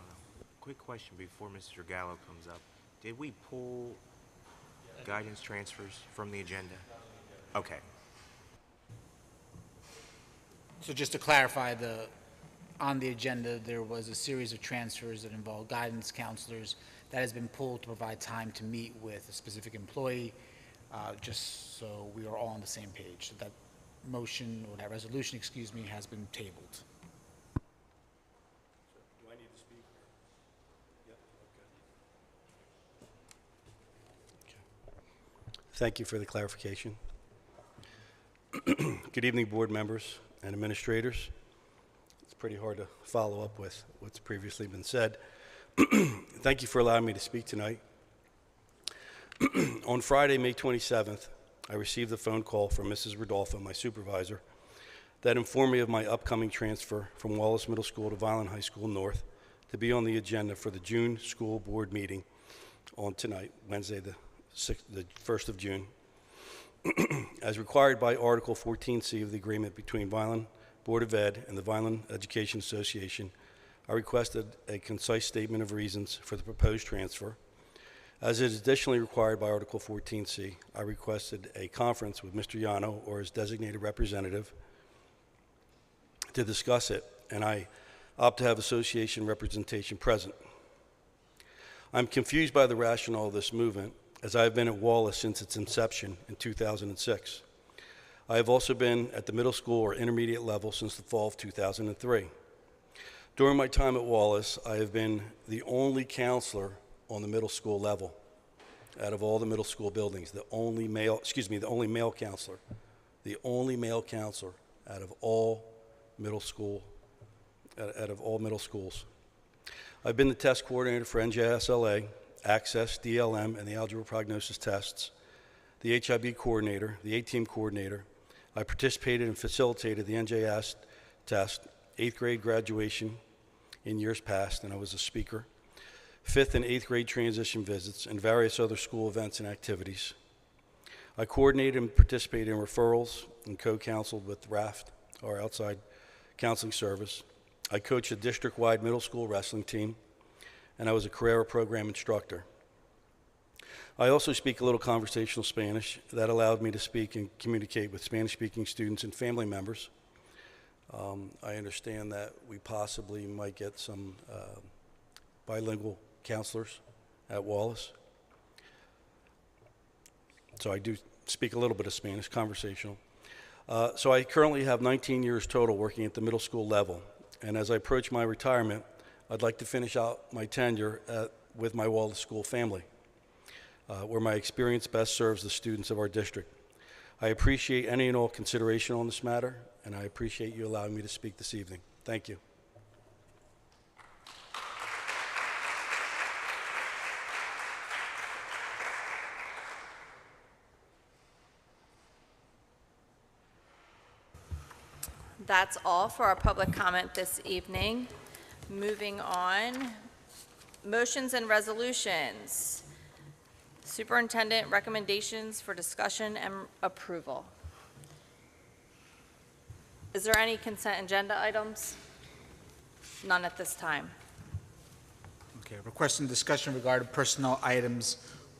quick question before Mr. Gallo comes up. Did we pull guidance transfers from the agenda? Okay. So just to clarify, on the agenda, there was a series of transfers that involved guidance counselors that has been pulled to provide time to meet with a specific employee, just so we are all on the same page. So that motion, or that resolution, excuse me, has been tabled. Do I need to speak? Yep, okay. Thank you for the clarification. Good evening, board members and administrators. It's pretty hard to follow up with what's previously been said. Thank you for allowing me to speak tonight. On Friday, May 27th, I received a phone call from Mrs. Rodolfo, my supervisor, that informed me of my upcoming transfer from Wallace Middle School to Vineland High School North to be on the agenda for the June school board meeting on tonight, Wednesday, the 1st of June. As required by Article 14C of the agreement between Vineland Board of Ed and the Vineland Education Association, I requested a concise statement of reasons for the proposed transfer. As it is additionally required by Article 14C, I requested a conference with Mr. Yano or his designated representative to discuss it, and I opt to have association representation present. I'm confused by the rationale of this movement, as I have been at Wallace since its inception in 2006. I have also been at the middle school or intermediate level since the fall of 2003. During my time at Wallace, I have been the only counselor on the middle school level out of all the middle school buildings, the only male counselor out of all middle schools. I've been the test coordinator for NJSLA, Access, DLM, and the algebra prognosis tests, the HIB coordinator, the A-team coordinator. I participated and facilitated the NJS test, 8th grade graduation in years past, and I was a speaker, 5th and 8th grade transition visits, and various other school events and activities. I coordinated and participated in referrals and co-counseled with RAFT, our outside counseling service. I coached a district-wide middle school wrestling team, and I was a Carrera program instructor. I also speak a little conversational Spanish that allowed me to speak and communicate with Spanish-speaking students and family members. I understand that we possibly might get some bilingual counselors at Wallace. So I do speak a little bit of Spanish, conversational. So I currently have 19 years total working at the middle school level. And as I approach my retirement, I'd like to finish out my tenure at with my Wallace School family, where my experience best serves the students of our district. I appreciate any and all consideration on this matter, and I appreciate you allowing me to speak this evening. Thank you. That's all for our public comment this evening. Moving on, motions and resolutions. Superintendent recommendations for discussion and approval. Is there any consent agenda items? None at this time. Okay, requesting discussion regarding personnel items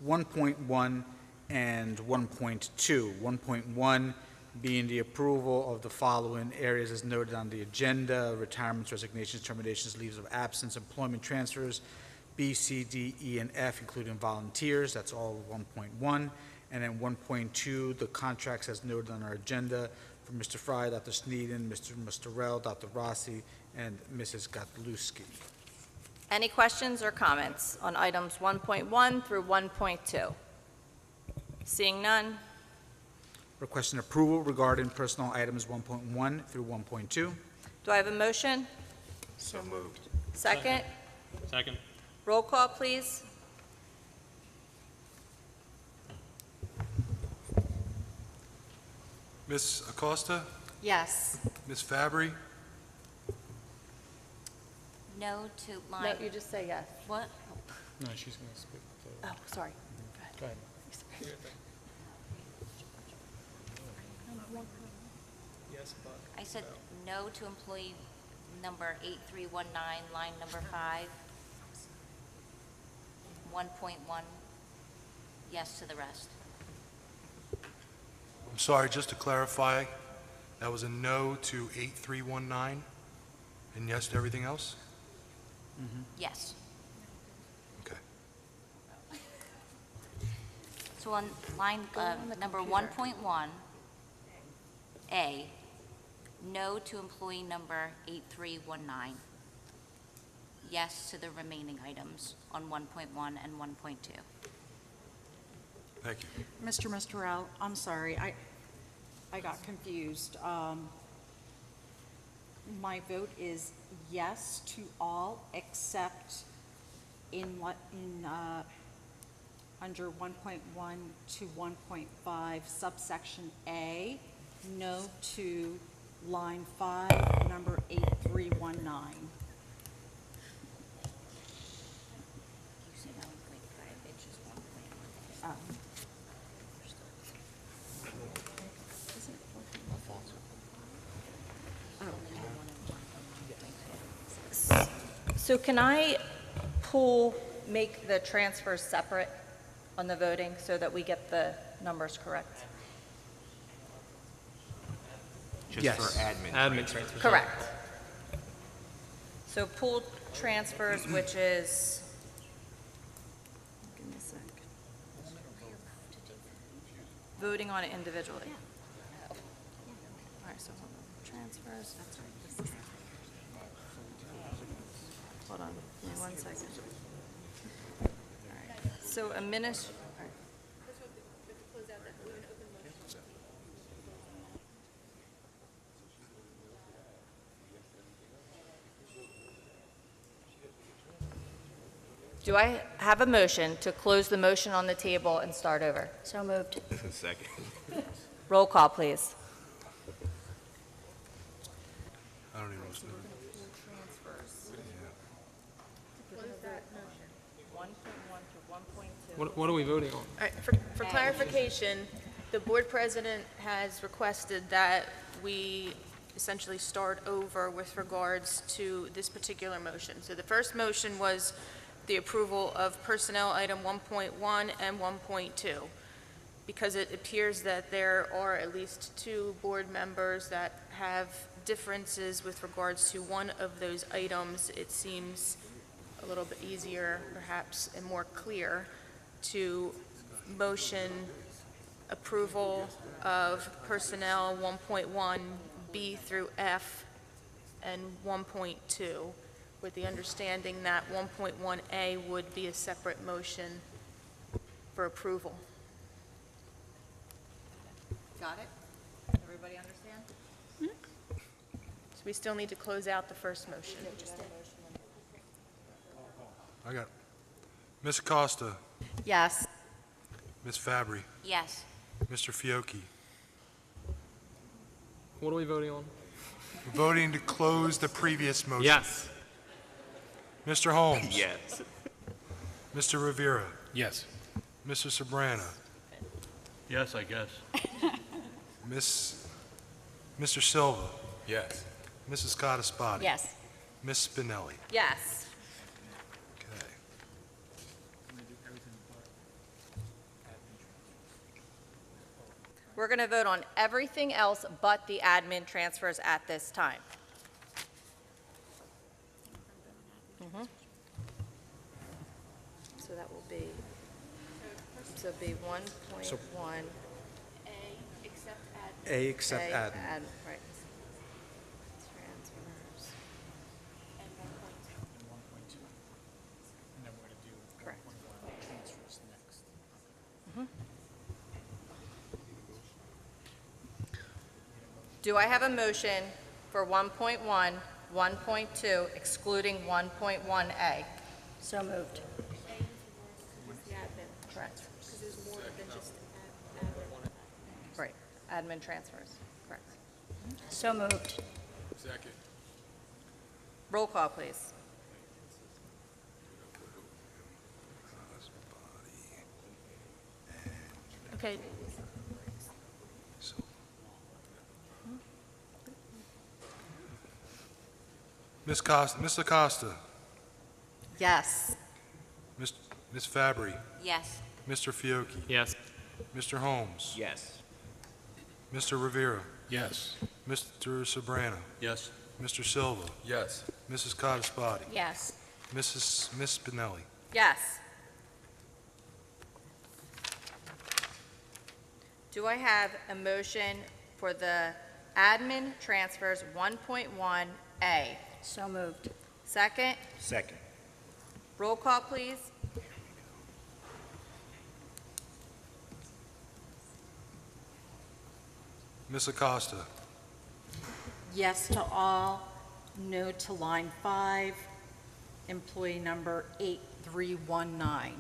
1.1 and 1.2. 1.1 being the approval of the following areas as noted on the agenda: retirements, resignations, terminations, leaves of absence, employment transfers, B, C, D, E, and F, including volunteers. That's all 1.1. And then 1.2, the contracts as noted on our agenda for Mr. Fry, Dr. Sneeden, Mr. Mustarell, Dr. Rossi, and Mrs. Godlewski. Any questions or comments on items 1.1 through 1.2? Seeing none, Requesting approval regarding personnel items 1.1 through 1.2. do I have a motion? So moved. Second? Second. Roll call, please. Ms. Acosta? Yes. Ms. Fabry? No to No, line. you just say yes. What? No, she's going to speak. Oh, sorry. Go ahead. I said no to employee number 8319, line number 5. 1.1, yes to the rest. I'm sorry, just to clarify, that was a no to 8319 and yes to everything else? Yes. Okay. So on line number 1.1, A, no to employee number 8319. Yes to the remaining items on 1.1 and 1.2. Thank you. Mr. Mustarell, I'm sorry, I got confused. My vote is yes to all except under 1.1 to 1.5 subsection A, no to line 5, number 8319. So can I make the transfers separate on the voting so that we get the numbers correct? Just Yes. for admin. Admin transfers. Correct. So pool transfers, which is, give me a sec. Voting on it individually. All right, so hold on. Transfers. Hold on, give me 1 second. All right, so do I have a motion to close the motion on the table and start over? So moved. Second. Roll call, please. I don't even know what's new. What are we voting on? All right, for clarification, the board president has requested that we essentially start over with regards to this particular motion. So the first motion was the approval of personnel item 1.1 and 1.2. Because it appears that there are at least 2 board members that have differences with regards to one of those items, it seems a little bit easier, perhaps, and more clear to motion approval of personnel 1.1 B through F and 1.2, with the understanding that 1.1A would be a separate motion for approval. Got it? Everybody understand? So we still need to close out the first motion. I got Ms. Acosta, Yes. Ms. Fabry, Yes. Mr. Fiocchi. What are we voting on? We're voting to close the previous motion. Yes. Mr. Holmes. Yes. Mr. Rivera. Yes. Mr. Sabrana. Yes, I guess. Mr. Silva. Yes. Mrs. Cottasbody. Yes. Ms. Spinelli. Yes. Okay. We're going to vote on everything else but the admin transfers at this time. So that will be, so it'll be 1.1. A except A, admin. right. Transfers. Correct. Do I have a motion for 1.1, 1.2, excluding 1.1A? So moved. Correct. Right, admin transfers, correct. So moved. Second. Roll call, please. Okay, Ms. Costa, Ms. Acosta, Yes. Ms. Fabry, Yes. Mr. Fiocchi, Yes. Mr. Holmes, Yes. Mr. Rivera, Yes. Mr. Sabrana, Yes. Mr. Silva, Yes. Mrs. Cottasbody, yes. Ms. Spinelli. Yes. Do I have a motion for the admin transfers 1.1A? So moved. Second, Second. roll call, please. Ms. Acosta, Yes to all, no to line 5, employee number 8319.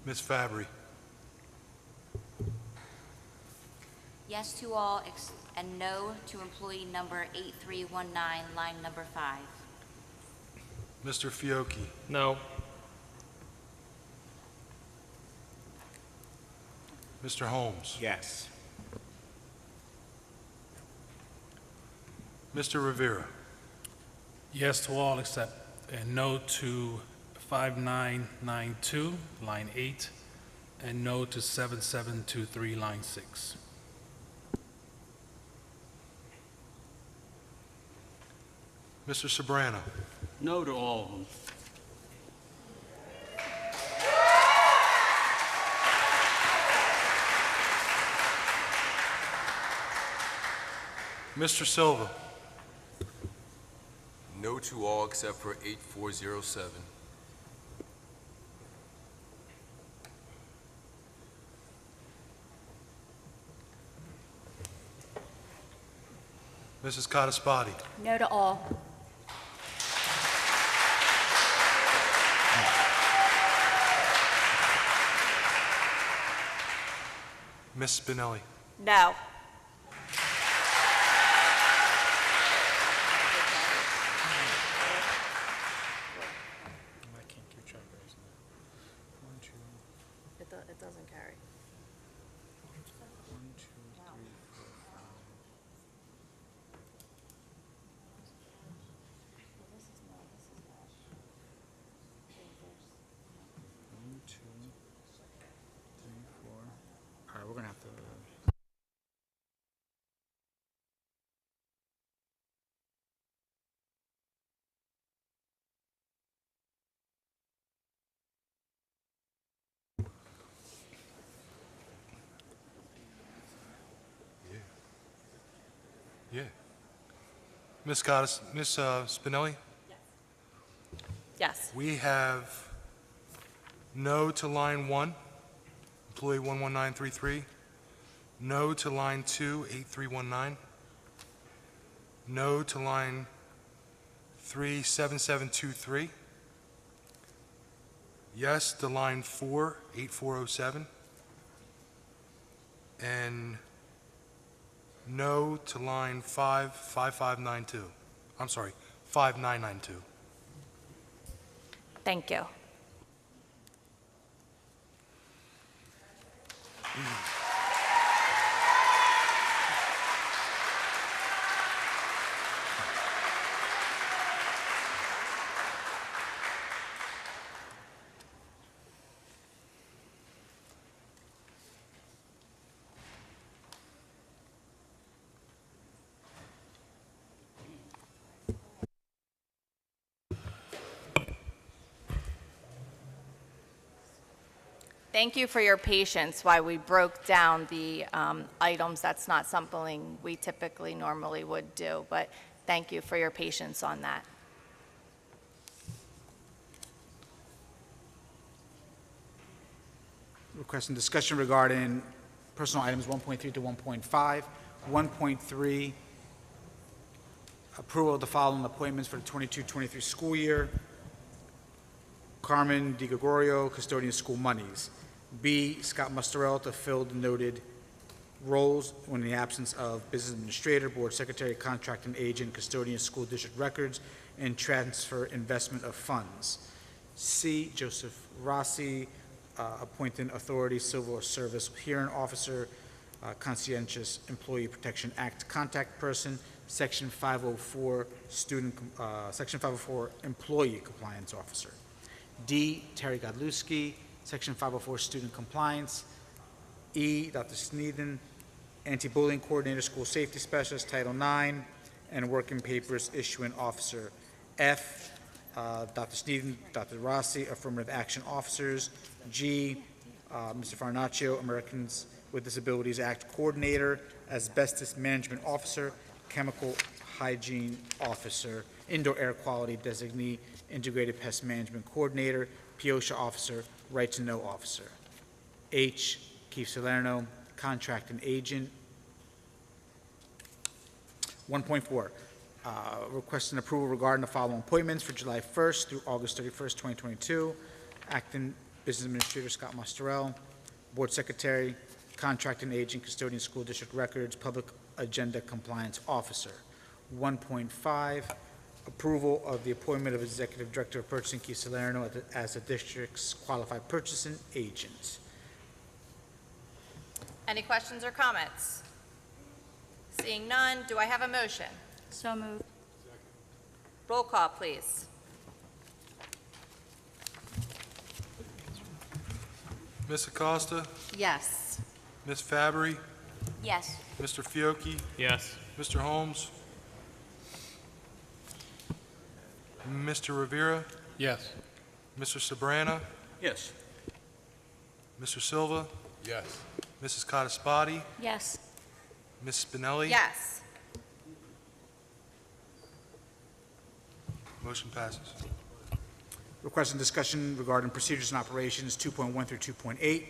Ms. Fabry, Yes to all and no to employee number 8319, line number 5. Mr. Fiocchi, No. Mr. Holmes, Yes. Mr. Rivera, Yes to all except, and no to 5992, line 8, and no to 7723, line 6. Mr. Sabrana, No to all of them. Mr. Silva, No to all except for 8407. Mrs. Cottasbody, No to all. Ms. Spinelli. No. It doesn't carry. All right, we're gonna have to. Ms. Spinelli? Yes. We have no to line 1, employee 11933. No to line 2, 8319. No to line 3, 7723. Yes to line 4, 8407. And no to line 5, 5592. I'm sorry, 5992. Thank you. Thank you for your patience while we broke down the items. That's not something we typically normally would do, but thank you for your patience on that. Requesting discussion regarding personal items 1.3 to 1.5. 1.3, approval of the following appointments for the 22-23 school year. Carmen DiGregorio, custodian school monies. B, Scott Mustarell to fill the noted roles when in the absence of business administrator, board secretary, contracting agent, custodian school district records, and transfer investment of funds. C, Joseph Rossi, appointing authority civil service hearing officer, conscientious employee protection act contact person, section 504 section 504 employee compliance officer. D, Terry Godlewski, section 504 student compliance. E, Dr. Sneeden, anti-bullying coordinator, school safety specialist, Title IX, and working papers issuing officer. F, Dr. Sneeden, Dr. Rossi, affirmative action officers. G, Mr. Farnaccio, Americans with Disabilities Act coordinator, asbestos management officer, chemical hygiene officer, indoor air quality designee, integrated pest management coordinator, POSHA officer, right to know officer. H, Keith Salerno, contracting agent. 1.4, requesting approval regarding the following appointments for July 1st through August 31st, 2022. Acting Business Administrator Scott Mustarell, Board Secretary, Contracting Agent, Custodian School District Records, Public Agenda Compliance Officer. 1.5, approval of the appointment of Executive Director of Purchasing Keith Salerno as the district's qualified purchasing agent. Any questions or comments? Seeing none, do I have a motion? So moved. Roll call, please. Ms. Acosta? Yes. Ms. Fabry? Yes. Mr. Fiocchi? Yes. Mr. Holmes? Mr. Rivera? Yes. Mr. Sabrana? Yes. Mr. Silva? Yes. Mrs. Codispoti? Yes. Ms. Spinelli? Yes. Motion passes. Requesting discussion regarding procedures and operations 2.1 through 2.8.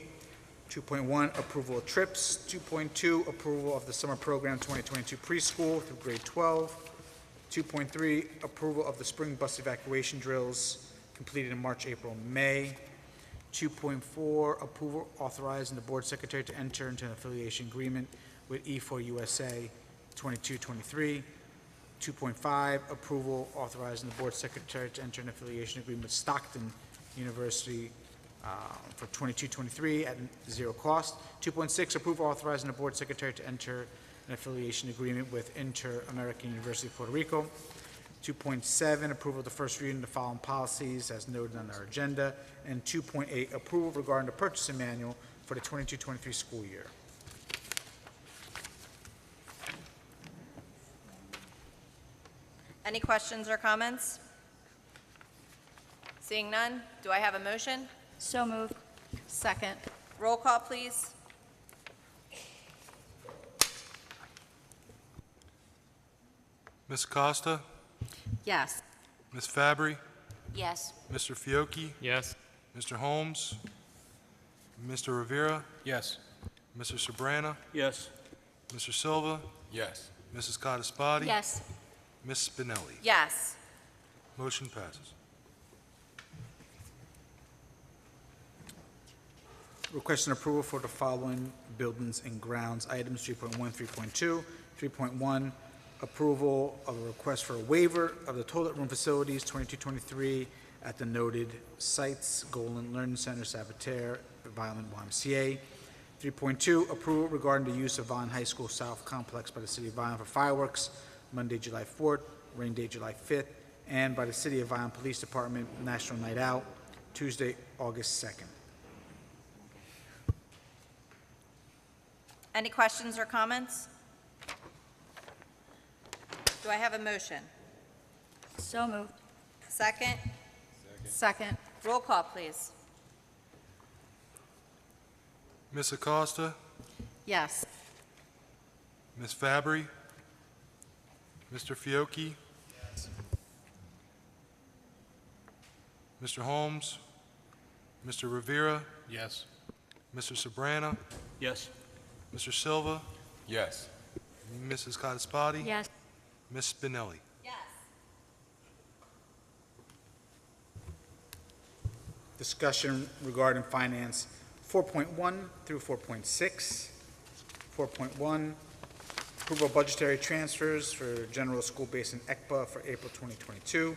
2.1, approval of trips. 2.2, approval of the summer program 2022 preschool through grade 12. 2.3, approval of the spring bus evacuation drills completed in March, April, May. 2.4, approval authorizing the board secretary to enter into an affiliation agreement with E4 USA 2223. 2.5, approval authorizing the board secretary to enter an affiliation agreement with Stockton University for 2223 at zero cost. 2.6, approval authorizing the board secretary to enter an affiliation agreement with Inter-American University of Puerto Rico. 2.7, approval of the first reading of the following policies as noted on our agenda. And 2.8, approval regarding the purchasing manual for the 22-23 school year. Any questions or comments? Seeing none, do I have a motion? So moved. Second. Roll call, please. Ms. Acosta? Yes. Ms. Fabry? Yes. Mr. Fiocchi? Yes. Mr. Holmes? Mr. Rivera? Yes. Mr. Sabrana? Yes. Mr. Silva? Yes. Mrs. Codispoti? Yes. Ms. Spinelli? Yes. Motion passes. Requesting approval for the following buildings and grounds items, 3.1, 3.2. 3.1, approval of a request for a waiver of the toilet room facilities 2223 at the noted sites, Golden Learning Center, Saboteur, Vineland, YMCA. 3.2, approval regarding the use of Vineland High School South Complex by the City of Vineland for fireworks, Monday, July 4th, rain day, July 5th, and by the City of Vineland Police Department National Night Out, Tuesday, August 2nd. Any questions or comments? Do I have a motion? So moved. Second? Second. Roll call, please. Ms. Acosta? Yes. Ms. Fabry? Mr. Fiocchi? Mr. Holmes? Mr. Rivera? Yes. Mr. Sabrana? Yes. Mr. Silva? Yes. Mrs. Codispoti? Yes. Ms. Spinelli? Yes. Discussion regarding finance 4.1 through 4.6. 4.1, approval of budgetary transfers for general school based in ECPA for April 2022.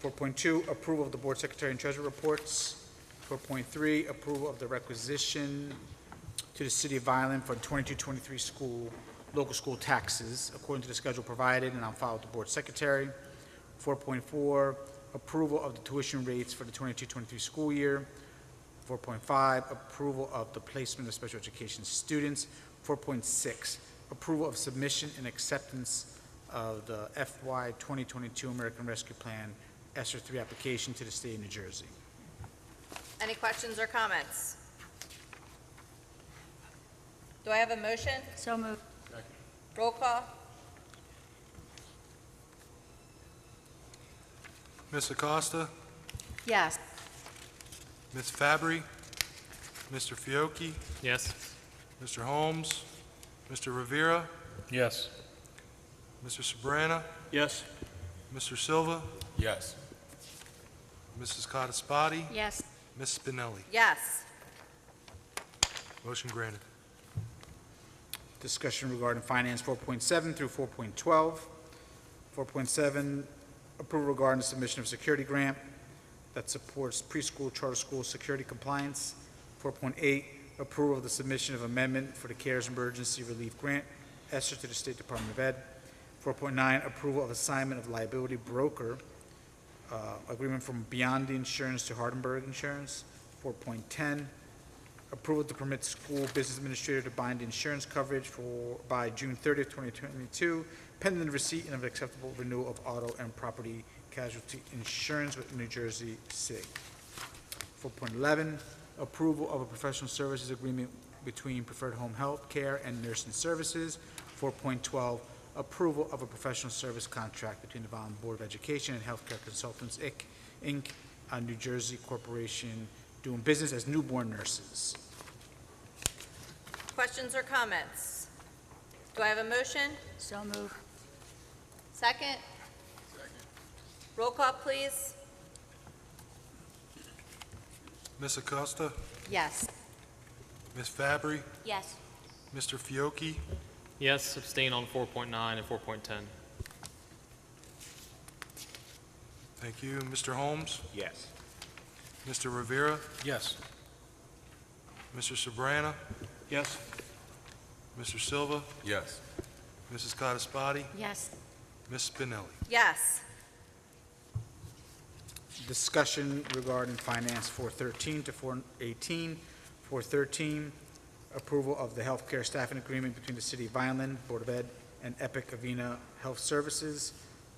4.2, approval of the board secretary and treasurer reports. 4.3, approval of the requisition to the City of Vineland for 22-23 local school taxes according to the schedule provided and on file with the board secretary. 4.4, approval of the tuition rates for the 22-23 school year. 4.5, approval of the placement of special education students. 4.6, approval of submission and acceptance of the FY 2022 American Rescue Plan ESSER 3 application to the state of New Jersey. Any questions or comments? Do I have a motion? So moved. Roll call. Ms. Acosta? Yes. Ms. Fabry? Mr. Fiocchi? Yes. Mr. Holmes? Mr. Rivera? Yes. Mr. Sabrana? Yes. Mr. Silva? Yes. Mrs. Codispoti? Yes. Ms. Spinelli? Yes. Motion granted. Discussion regarding finance 4.7 through 4.12. 4.7, approval regarding the submission of security grant that supports preschool charter school security compliance. 4.8, approval of the submission of amendment for the CARES Emergency Relief Grant, ESSER to the State Department of Ed. 4.9, approval of assignment of liability broker, agreement from Beyond the Insurance to Hardenberg Insurance. 4.10, approval to permit school business administrator to bind insurance coverage by June 30th, 2022, pending the receipt and of acceptable renewal of auto and property casualty insurance with New Jersey City. 4.11, approval of a professional services agreement between Preferred Home Health Care and Nursing Services. 4.12, approval of a professional service contract between the Vineland Board of Education and Healthcare Consultants, Inc., a New Jersey corporation doing business as newborn nurses. Questions or comments? Do I have a motion? So moved. Second? Roll call, please. Ms. Acosta? Yes. Ms. Fabry? Yes. Mr. Fiocchi? Yes, abstain on 4.9 and 4.10. Thank you. Mr. Holmes? Yes. Mr. Rivera? Yes. Mr. Sabrana? Yes. Mr. Silva? Yes. Mrs. Codispoti? Yes. Ms. Spinelli? Yes. Discussion regarding finance 413 to 418. 413, approval of the healthcare staffing agreement between the City of Vineland, Board of Ed, and Epic Avena Health Services.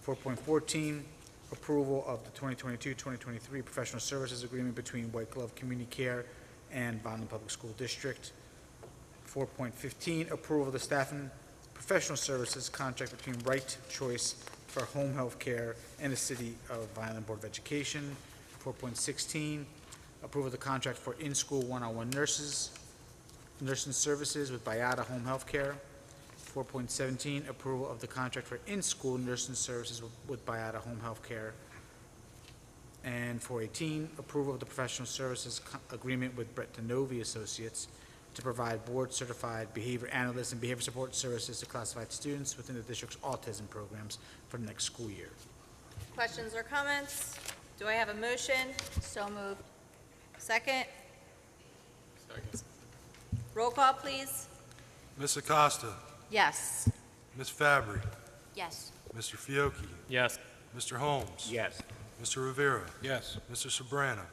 4.14, approval of the 2022-2023 professional services agreement between White Glove Community Care and Vineland Public School District. 4.15, approval of the staffing professional services contract between Right Choice for home health care in the City of Vineland Board of Education. 4.16, approval of the contract for in-school one-on-one nursing services with Bayada Home Health Care. 4.17, approval of the contract for in-school nursing services with Bayada Home Health Care. And 418, approval of the professional services agreement with Brett DeNovi Associates to provide board-certified behavior analysts and behavior support services to classified students within the district's autism programs for the next school year. Questions or comments? Do I have a motion? So moved. Second? Second. Roll call, please. Ms. Acosta, Yes. Ms. Fabry, Yes. Mr. Fiocchi, Yes. Mr. Holmes. Yes. Mr. Rivera, Yes. Mr. Sobrana,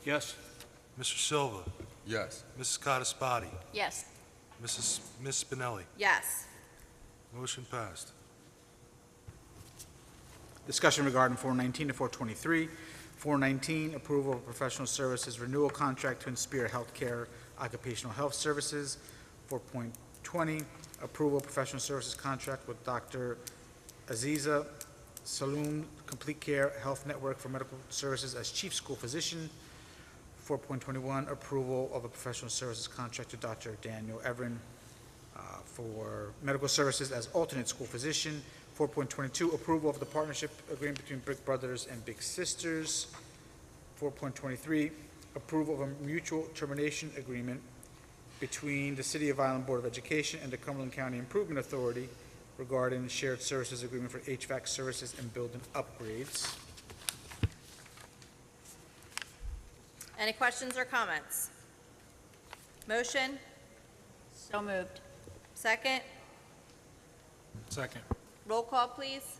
Yes. Mr. Silva, Yes. Mrs. Codispoti, Yes. Miss Spinelli. Yes. Motion passed. Discussion regarding 419 to 423. 419, approval of professional services renewal contract to Inspire Healthcare Occupational Health Services. 4.20, approval of professional services contract with Dr. Aziza Saloon Complete Care Health Network for medical services as chief school physician. 4.21, approval of a professional services contract to Dr. Daniel Everin for medical services as alternate school physician. 4.22, approval of the partnership agreement between Brick Brothers and Big Sisters. 4.23, approval of a mutual termination agreement between the City of Vineland Board of Education and the Cumberland County Improvement Authority regarding shared services agreement for HVAC services and building upgrades. Any questions or comments? Motion? So moved. Second? Second. Roll call, please.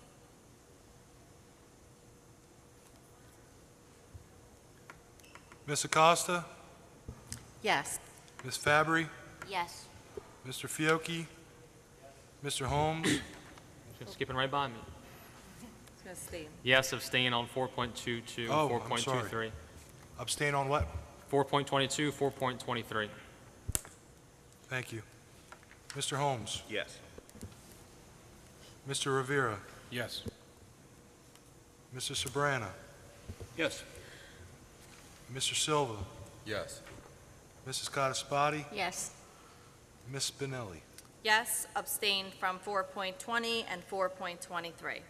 Ms. Acosta, Yes. Ms. Fabry, Yes. Mr. Fiocchi, Mr. Holmes, Just skipping right by me. It's going to stay. Yes, abstain on 4.22, Oh, I'm 4.23. abstain on what? 4.22, 4.23. Thank you. Mr. Holmes, Yes. Mr. Rivera, Yes. Mr. Sobrana, Yes. Mr. Silva, Yes. Mrs. Codispoti, Yes. Miss Spinelli. Yes, abstained from 4.20 and 4.23.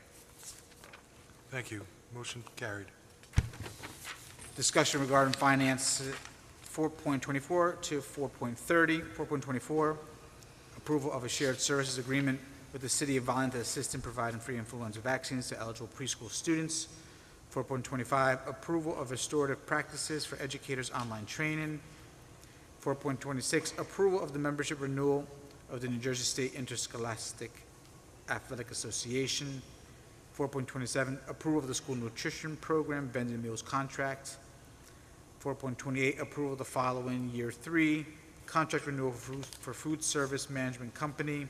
Thank you. Motion carried. Discussion regarding finance 4.24 to 4.30. 4.24, approval of a shared services agreement with the City of Vineland to assist in providing free influenza vaccines to eligible preschool students. 4.25, approval of restorative practices for educators' online training. 4.26, approval of the membership renewal of the New Jersey State Interscholastic Athletic Association. 4.27, approval of the school nutrition program vending meals contract. 4.28, approval of the following year 3 contract renewal for food service management company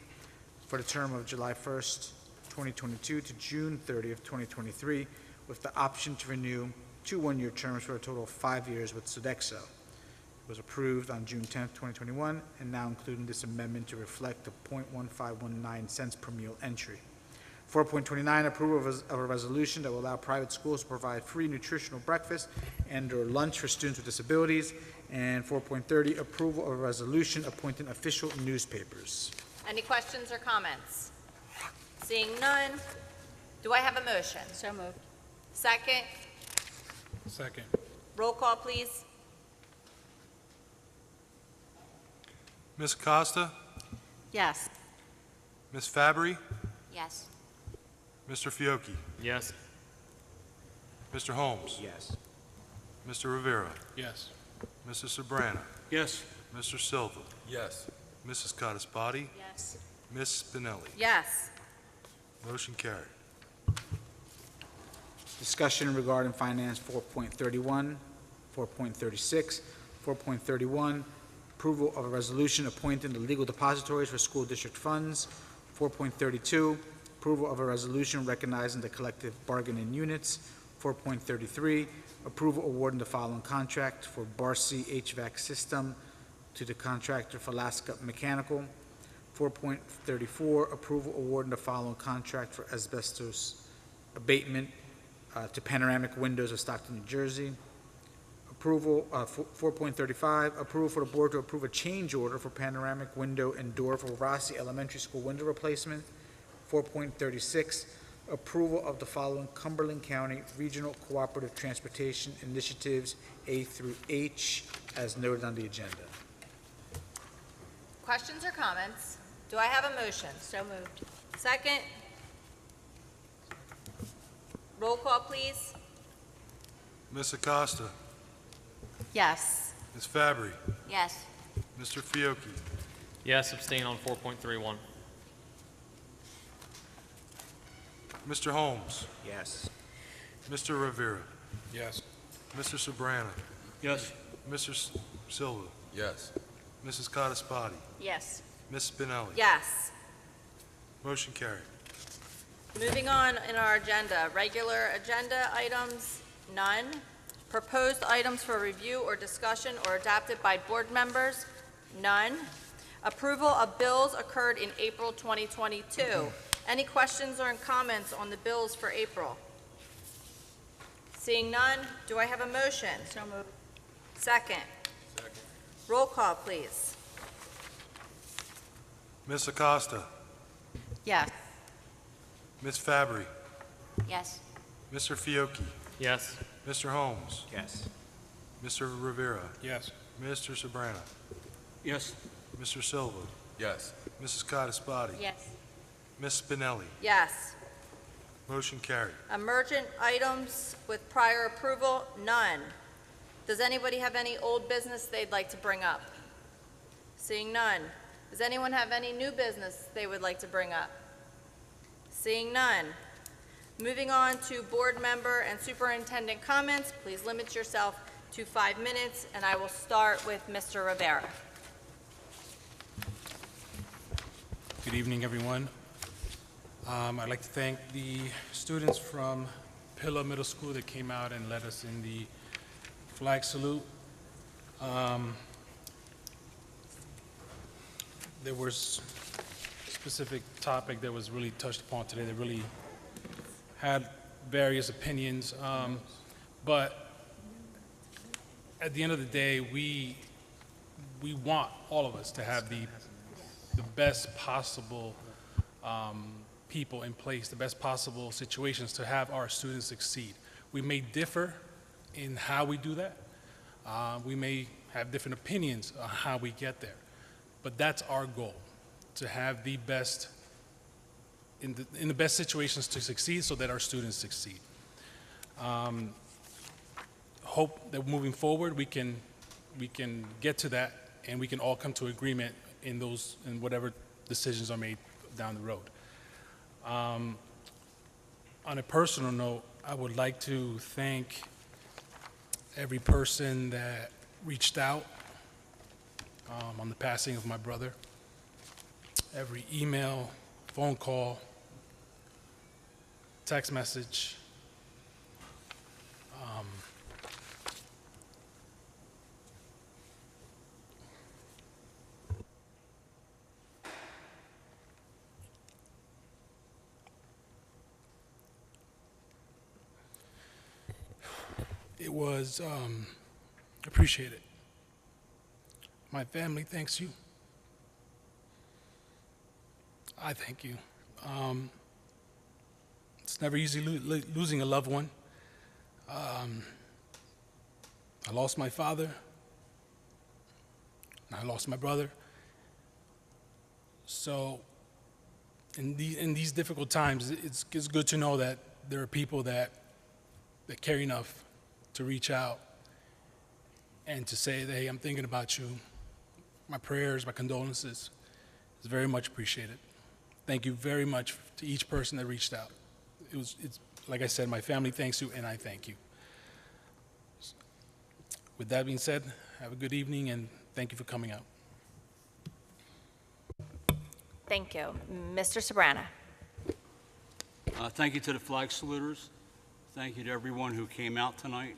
for the term of July 1st, 2022 to June 30th, 2023, with the option to renew 2 one-year terms for a total of 5 years with Sodexo. It was approved on June 10th, 2021, and now including this amendment to reflect the .1519 cents per meal entry. 4.29, approval of a resolution that will allow private schools to provide free nutritional breakfast and/or lunch for students with disabilities. And 4.30, approval of a resolution appointing official newspapers. Any questions or comments? Seeing none, do I have a motion? So moved. Second? Second. Roll call, please. Ms. Acosta, Yes. Ms. Fabry, Yes. Mr. Fiocchi, Yes. Mr. Holmes, Yes. Mr. Rivera, Yes. Mrs. Sobrana, Yes. Mr. Silva, Yes. Mrs. Codispoti, Yes. Miss Spinelli. Yes. Motion carried. Discussion regarding finance 4.31, 4.36, 4.31, approval of a resolution appointing the legal depositories for school district funds. 4.32, approval of a resolution recognizing the collective bargaining units. 4.33, approval awarding the following contract for Barcy HVAC system to the contractor for Alaska Mechanical. 4.34, approval awarding the following contract for asbestos abatement to Panoramic Windows of Stockton, New Jersey. Approval, 4.35, approval for the board to approve a change order for panoramic window and door for Rossi Elementary School window replacement. 4.36, approval of the following Cumberland County Regional Cooperative Transportation Initiatives A through H as noted on the agenda. Questions or comments? Do I have a motion? So moved. Second? Roll call, please. Ms. Acosta. Yes. Ms. Fabry. Yes. Mr. Fiocchi. Yes, abstain on 4.31. Mr. Holmes. Yes. Mr. Rivera. Yes. Mr. Sobrana. Yes. Mr. Silva. Yes. Mrs. Codispoti. Yes. Ms. Spinelli. Yes. Motion carried. Moving on in our agenda, regular agenda items, none. Proposed items for review or discussion or adopted by board members, none. Approval of bills occurred in April 2022. Any questions or comments on the bills for April? Seeing none, do I have a motion? So moved. Second. Second. Roll call, please. Ms. Acosta. Yes. Ms. Fabry. Yes. Mr. Fiocchi. Yes. Mr. Holmes. Yes. Mr. Rivera. Yes. Mr. Sobrana. Yes. Mr. Silva. Yes. Mrs. Codispoti. Yes. Ms. Spinelli. Yes. Motion carried. Emergent items with prior approval, none. Does anybody have any old business they'd like to bring up? Seeing none. Does anyone have any new business they would like to bring up? Seeing none. Moving on to board member and superintendent comments, please limit yourself to 5 minutes, and I will start with Mr. Rivera. Good evening, everyone. I'd like to thank the students from Pillow Middle School that came out and led us in the flag salute. There was a specific topic that was really touched upon today that really had various opinions, but at the end of the day, we want all of us to have the best possible people in place, the best possible situations to have our students succeed. We may differ in how we do that. We may have different opinions on how we get there, but that's our goal, to have the best in the best situations to succeed so that our students succeed. Hope that moving forward we can get to that and we can all come to agreement in whatever decisions are made down the road. On a personal note, I would like to thank every person that reached out on the passing of my brother. Every email, phone call, text message. It was appreciated. My family thanks you. I thank you. It's never easy losing a loved one. I lost my father, and I lost my brother. So in these difficult times, it's good to know that there are people that care enough to reach out and to say, hey, I'm thinking about you. My prayers, my condolences is very much appreciated. Thank you very much to each person that reached out. It's like I said, my family thanks you, and I thank you. With that being said, have a good evening, and thank you for coming out. Thank you. Mr. Sobrana. Thank you to the flag saluters. Thank you to everyone who came out tonight.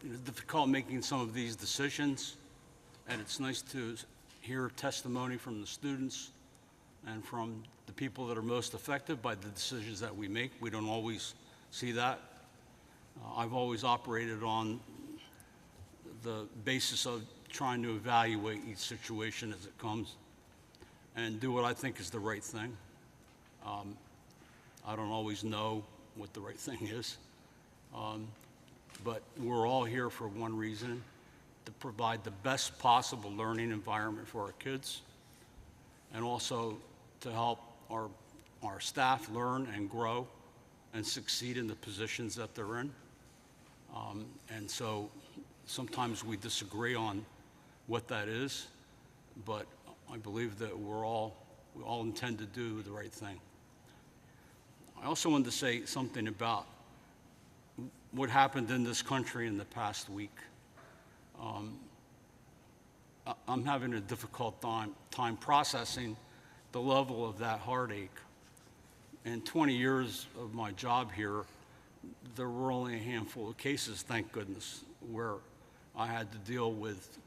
It's difficult making some of these decisions, and it's nice to hear testimony from the students and from the people that are most affected by the decisions that we make. We don't always see that. I've always operated on the basis of trying to evaluate each situation as it comes and do what I think is the right thing. I don't always know what the right thing is, but we're all here for one reason, to provide the best possible learning environment for our kids, and also to help our staff learn and grow and succeed in the positions that they're in. And so sometimes we disagree on what that is, but I believe that we all intend to do the right thing. I also wanted to say something about what happened in this country in the past week. I'm having a difficult time processing the level of that heartache. In 20 years of my job here, there were only a handful of cases, thank goodness, where I had to deal with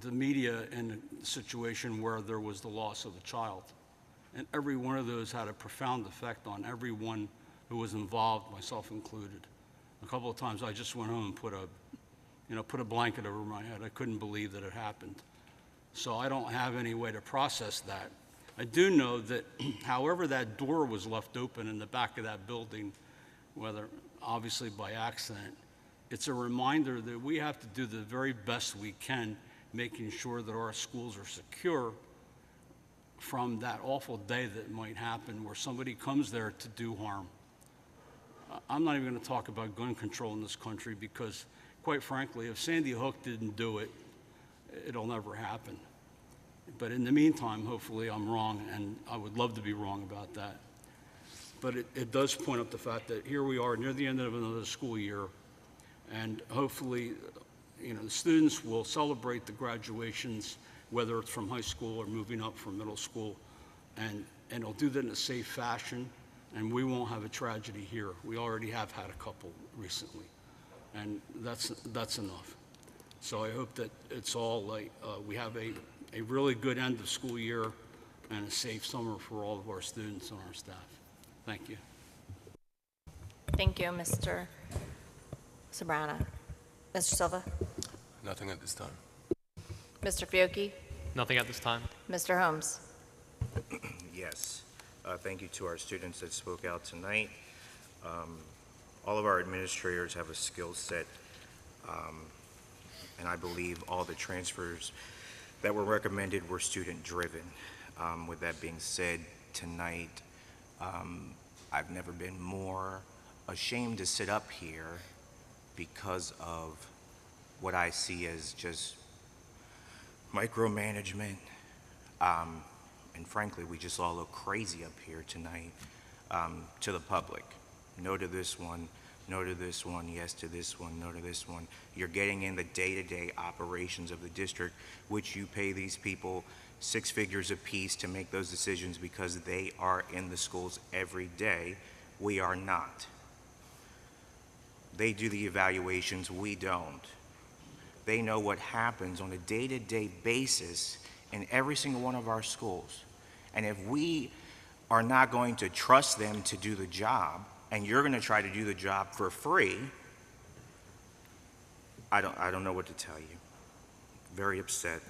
the media in a situation where there was the loss of a child. And every one of those had a profound effect on everyone who was involved, myself included. A couple of times I just went home and put a blanket over my head. I couldn't believe that it happened. So I don't have any way to process that. I do know that however that door was left open in the back of that building, whether obviously by accident, it's a reminder that we have to do the very best we can, making sure that our schools are secure from that awful day that might happen where somebody comes there to do harm. I'm not even going to talk about gun control in this country because, quite frankly, if Sandy Hook didn't do it, it'll never happen. But in the meantime, hopefully I'm wrong, and I would love to be wrong about that. But it does point up the fact that here we are near the end of another school year, and hopefully, the students will celebrate the graduations, whether it's from high school or moving up from middle school, and they'll do that in a safe fashion, and we won't have a tragedy here. We already have had a couple recently, and that's enough. So I hope that it's all like we have a really good end of school year and a safe summer for all of our students and our staff. Thank you. Thank you, Mr. Sobrana. Mr. Silva? Nothing at this time. Mr. Fiocchi? Nothing at this time. Mr. Holmes? Yes. Thank you to our students that spoke out tonight. All of our administrators have a skill set, and I believe all the transfers that were recommended were student-driven. With that being said, tonight, I've never been more ashamed to sit up here because of what I see as just micromanagement, and frankly, we just all look crazy up here tonight to the public. No to this one, no to this one, yes to this one, no to this one. You're getting in the day-to-day operations of the district, which you pay these people 6 figures apiece to make those decisions because they are in the schools every day. We are not. They do the evaluations, we don't. They know what happens on a day-to-day basis in every single one of our schools. And if we are not going to trust them to do the job, and you're going to try to do the job for free, I don't know what to tell you. Very upset,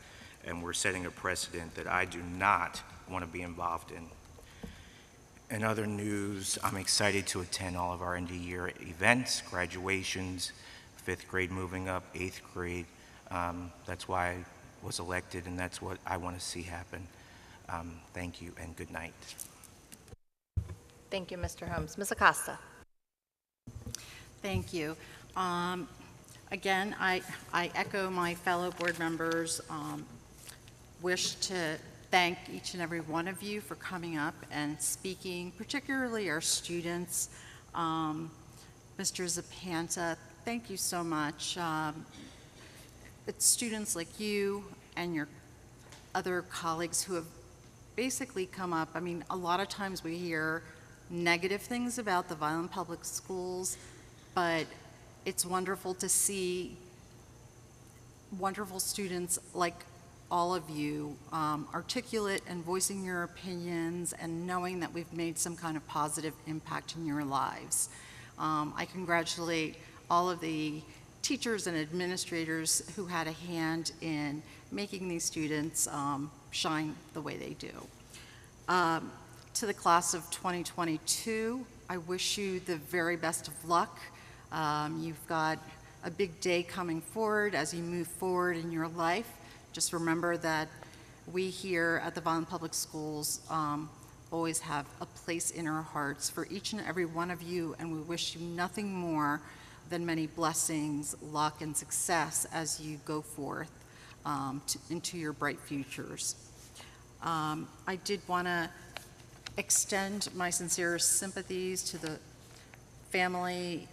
and we're setting a precedent that I do not want to be involved in. In other news, I'm excited to attend all of our end-of-year events, graduations, 5th grade moving up, 8th grade. That's why I was elected, and that's what I want to see happen. Thank you, and good night. Thank you, Mr. Holmes. Ms. Acosta? Thank you. Again, I echo my fellow board members' wish to thank each and every one of you for coming up and speaking, particularly our students. Mr. Zapanta, thank you so much. It's students like you and your other colleagues who have basically come up. I mean, a lot of times we hear negative things about the Vineland Public Schools, but it's wonderful to see wonderful students like all of you articulate and voicing your opinions and knowing that we've made some kind of positive impact in your lives. I congratulate all of the teachers and administrators who had a hand in making these students shine the way they do. To the class of 2022, I wish you the very best of luck. You've got a big day coming forward as you move forward in your life. Just remember that we here at the Vineland Public Schools always have a place in our hearts for each and every one of you, and we wish you nothing more than many blessings, luck, and success as you go forth into your bright futures. I did want to extend my sincere sympathies to the family,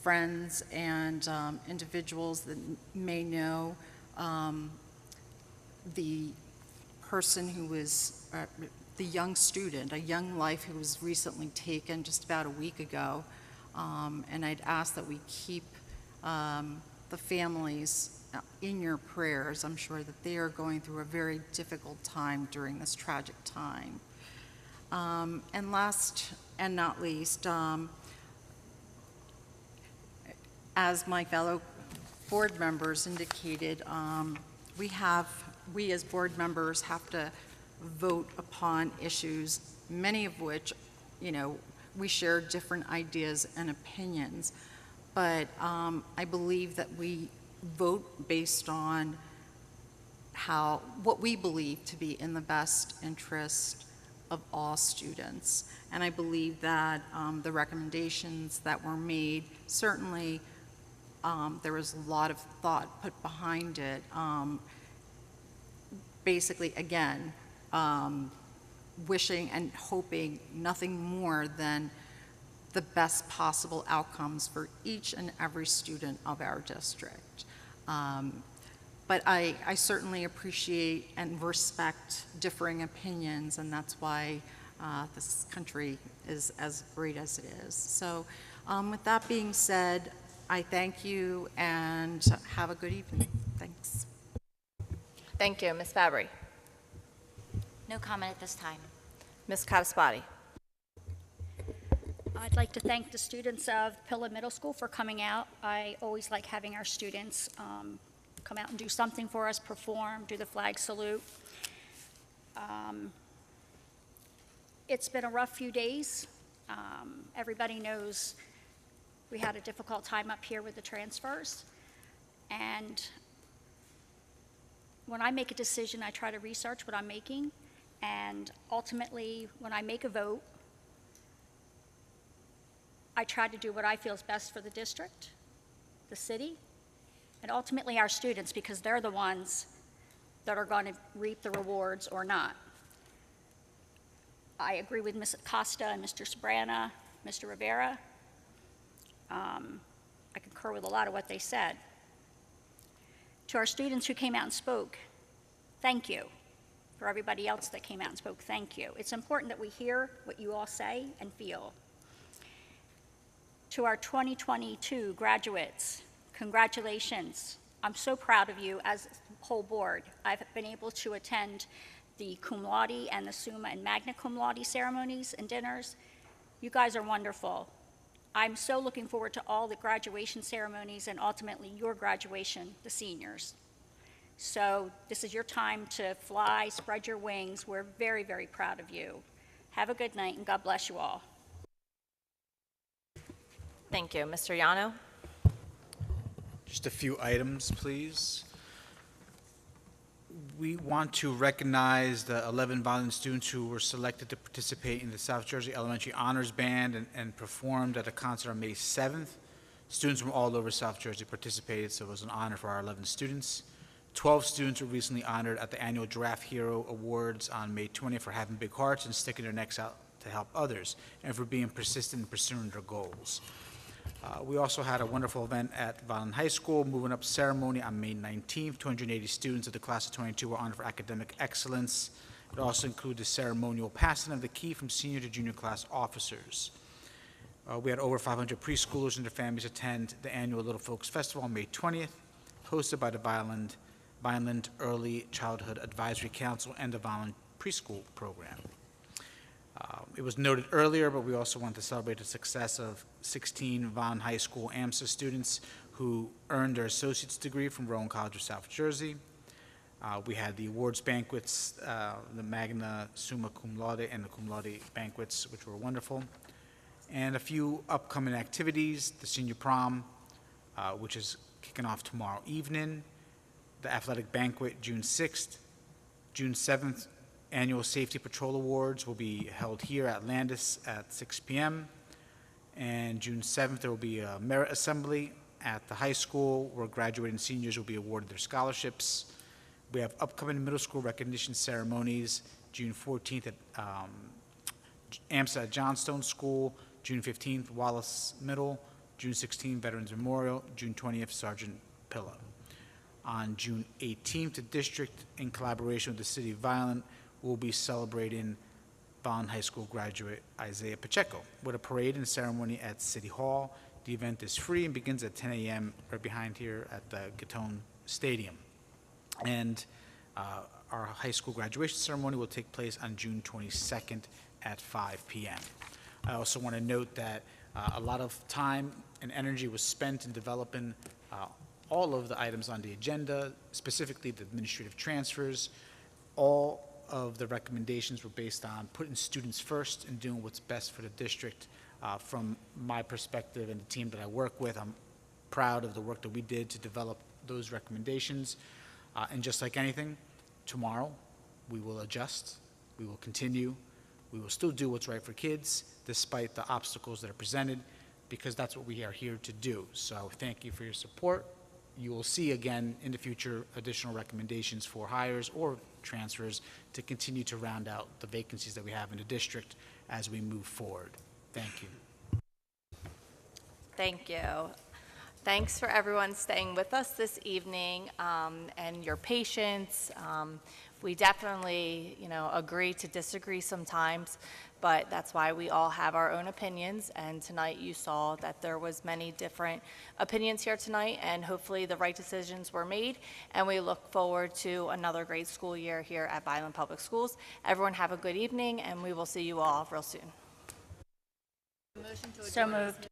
friends, and individuals that may know the person who was the young student, a young life who was recently taken just about a week ago. And I'd ask that we keep the families in your prayers. I'm sure that they are going through a very difficult time during this tragic time. And last and not least, as my fellow board members indicated, we as board members have to vote upon issues, many of which, we share different ideas and opinions. But I believe that we vote based on what we believe to be in the best interest of all students. And I believe that the recommendations that were made, certainly there was a lot of thought put behind it. Basically, again, wishing and hoping nothing more than the best possible outcomes for each and every student of our district. But I certainly appreciate and respect differing opinions, and that's why this country is as great as it is. So with that being said, I thank you and have a good evening. Thanks. Thank you. Ms. Fabry. No comment at this time. Ms. Kataspati. I'd like to thank the students of Pilla Middle School for coming out. I always like having our students come out and do something for us, perform, do the flag salute. It's been a rough few days. Everybody knows we had a difficult time up here with the transfers. And when I make a decision, I try to research what I'm making. And ultimately, when I make a vote, I try to do what I feel is best for the district, the city, and ultimately our students, because they're the ones that are going to reap the rewards or not. I agree with Ms. Acosta and Mr. Sabrana, Mr. Rivera. I concur with a lot of what they said. To our students who came out and spoke, thank you. For everybody else that came out and spoke, thank you. It's important that we hear what you all say and feel. To our 2022 graduates, congratulations. I'm so proud of you as a whole board. I've been able to attend the cum laude and the summa and magna cum laude ceremonies and dinners. You guys are wonderful. I'm so looking forward to all the graduation ceremonies and ultimately your graduation, the seniors. So this is your time to fly, spread your wings. We're very, very proud of you. Have a good night and God bless you all. Thank you. Mr. Yano? Just a few items, please. We want to recognize the 11 Vineland students who were selected to participate in the South Jersey Elementary Honors Band and performed at a concert on May 7th. Students from all over South Jersey participated, so it was an honor for our 11 students. 12 students were recently honored at the annual Giraffe Hero Awards on May 20th for having big hearts and sticking their necks out to help others, and for being persistent in pursuing their goals. We also had a wonderful event at Vineland High School, Moving Up Ceremony on May 19th. 280 students of the class of 22 were honored for academic excellence. It also included the ceremonial passing of the key from senior to junior class officers. We had over 500 preschoolers and their families attend the annual Little Folks Festival on May 20th, hosted by the Vineland Vineland Early Childhood Advisory Council, and the Vineland Preschool Program. It was noted earlier, but we also want to celebrate the success of 16 Vineland High School Amsa students who earned their associate's degree from Rowan College of South Jersey. We had the awards banquets, the Magna Summa Cum Laude and the Cum Laude banquets, which were wonderful. And a few upcoming activities: the senior prom, which is kicking off tomorrow evening, the athletic banquet June 6th, June 7th, annual safety patrol awards will be held here at Landis at 6 p.m. And June 7th, there will be a merit assembly at the high school where graduating seniors will be awarded their scholarships. We have upcoming middle school recognition ceremonies, June 14th at Amsa at Johnstone School, June 15th, Wallace Middle, June 16th, Veterans Memorial, June 20th, Sergeant Pilla. On June 18th, the district, in collaboration with the City of Vineland, will be celebrating Vineland High School graduate Isaiah Pacheco with a parade and ceremony at City Hall. The event is free and begins at 10 a.m. right behind here at the Gatone Stadium. And our high school graduation ceremony will take place on June 22nd at 5 p.m. I also want to note that a lot of time and energy was spent in developing all of the items on the agenda, specifically the administrative transfers. All of the recommendations were based on putting students first and doing what's best for the district. From my perspective and the team that I work with, I'm proud of the work that we did to develop those recommendations. And just like anything, tomorrow we will adjust, we will continue, we will still do what's right for kids despite the obstacles that are presented, because that's what we are here to do. So thank you for your support. You will see again in the future additional recommendations for hires or transfers to continue to round out the vacancies that we have in the district as we move forward. Thank you. Thank you. Thanks for everyone staying with us this evening and your patience. We definitely, agree to disagree sometimes, but that's why we all have our own opinions. And tonight you saw that there was many different opinions here tonight, and hopefully the right decisions were made. And we look forward to another great school year here at Vineland Public Schools. Everyone have a good evening, and we will see you all real soon. So moved.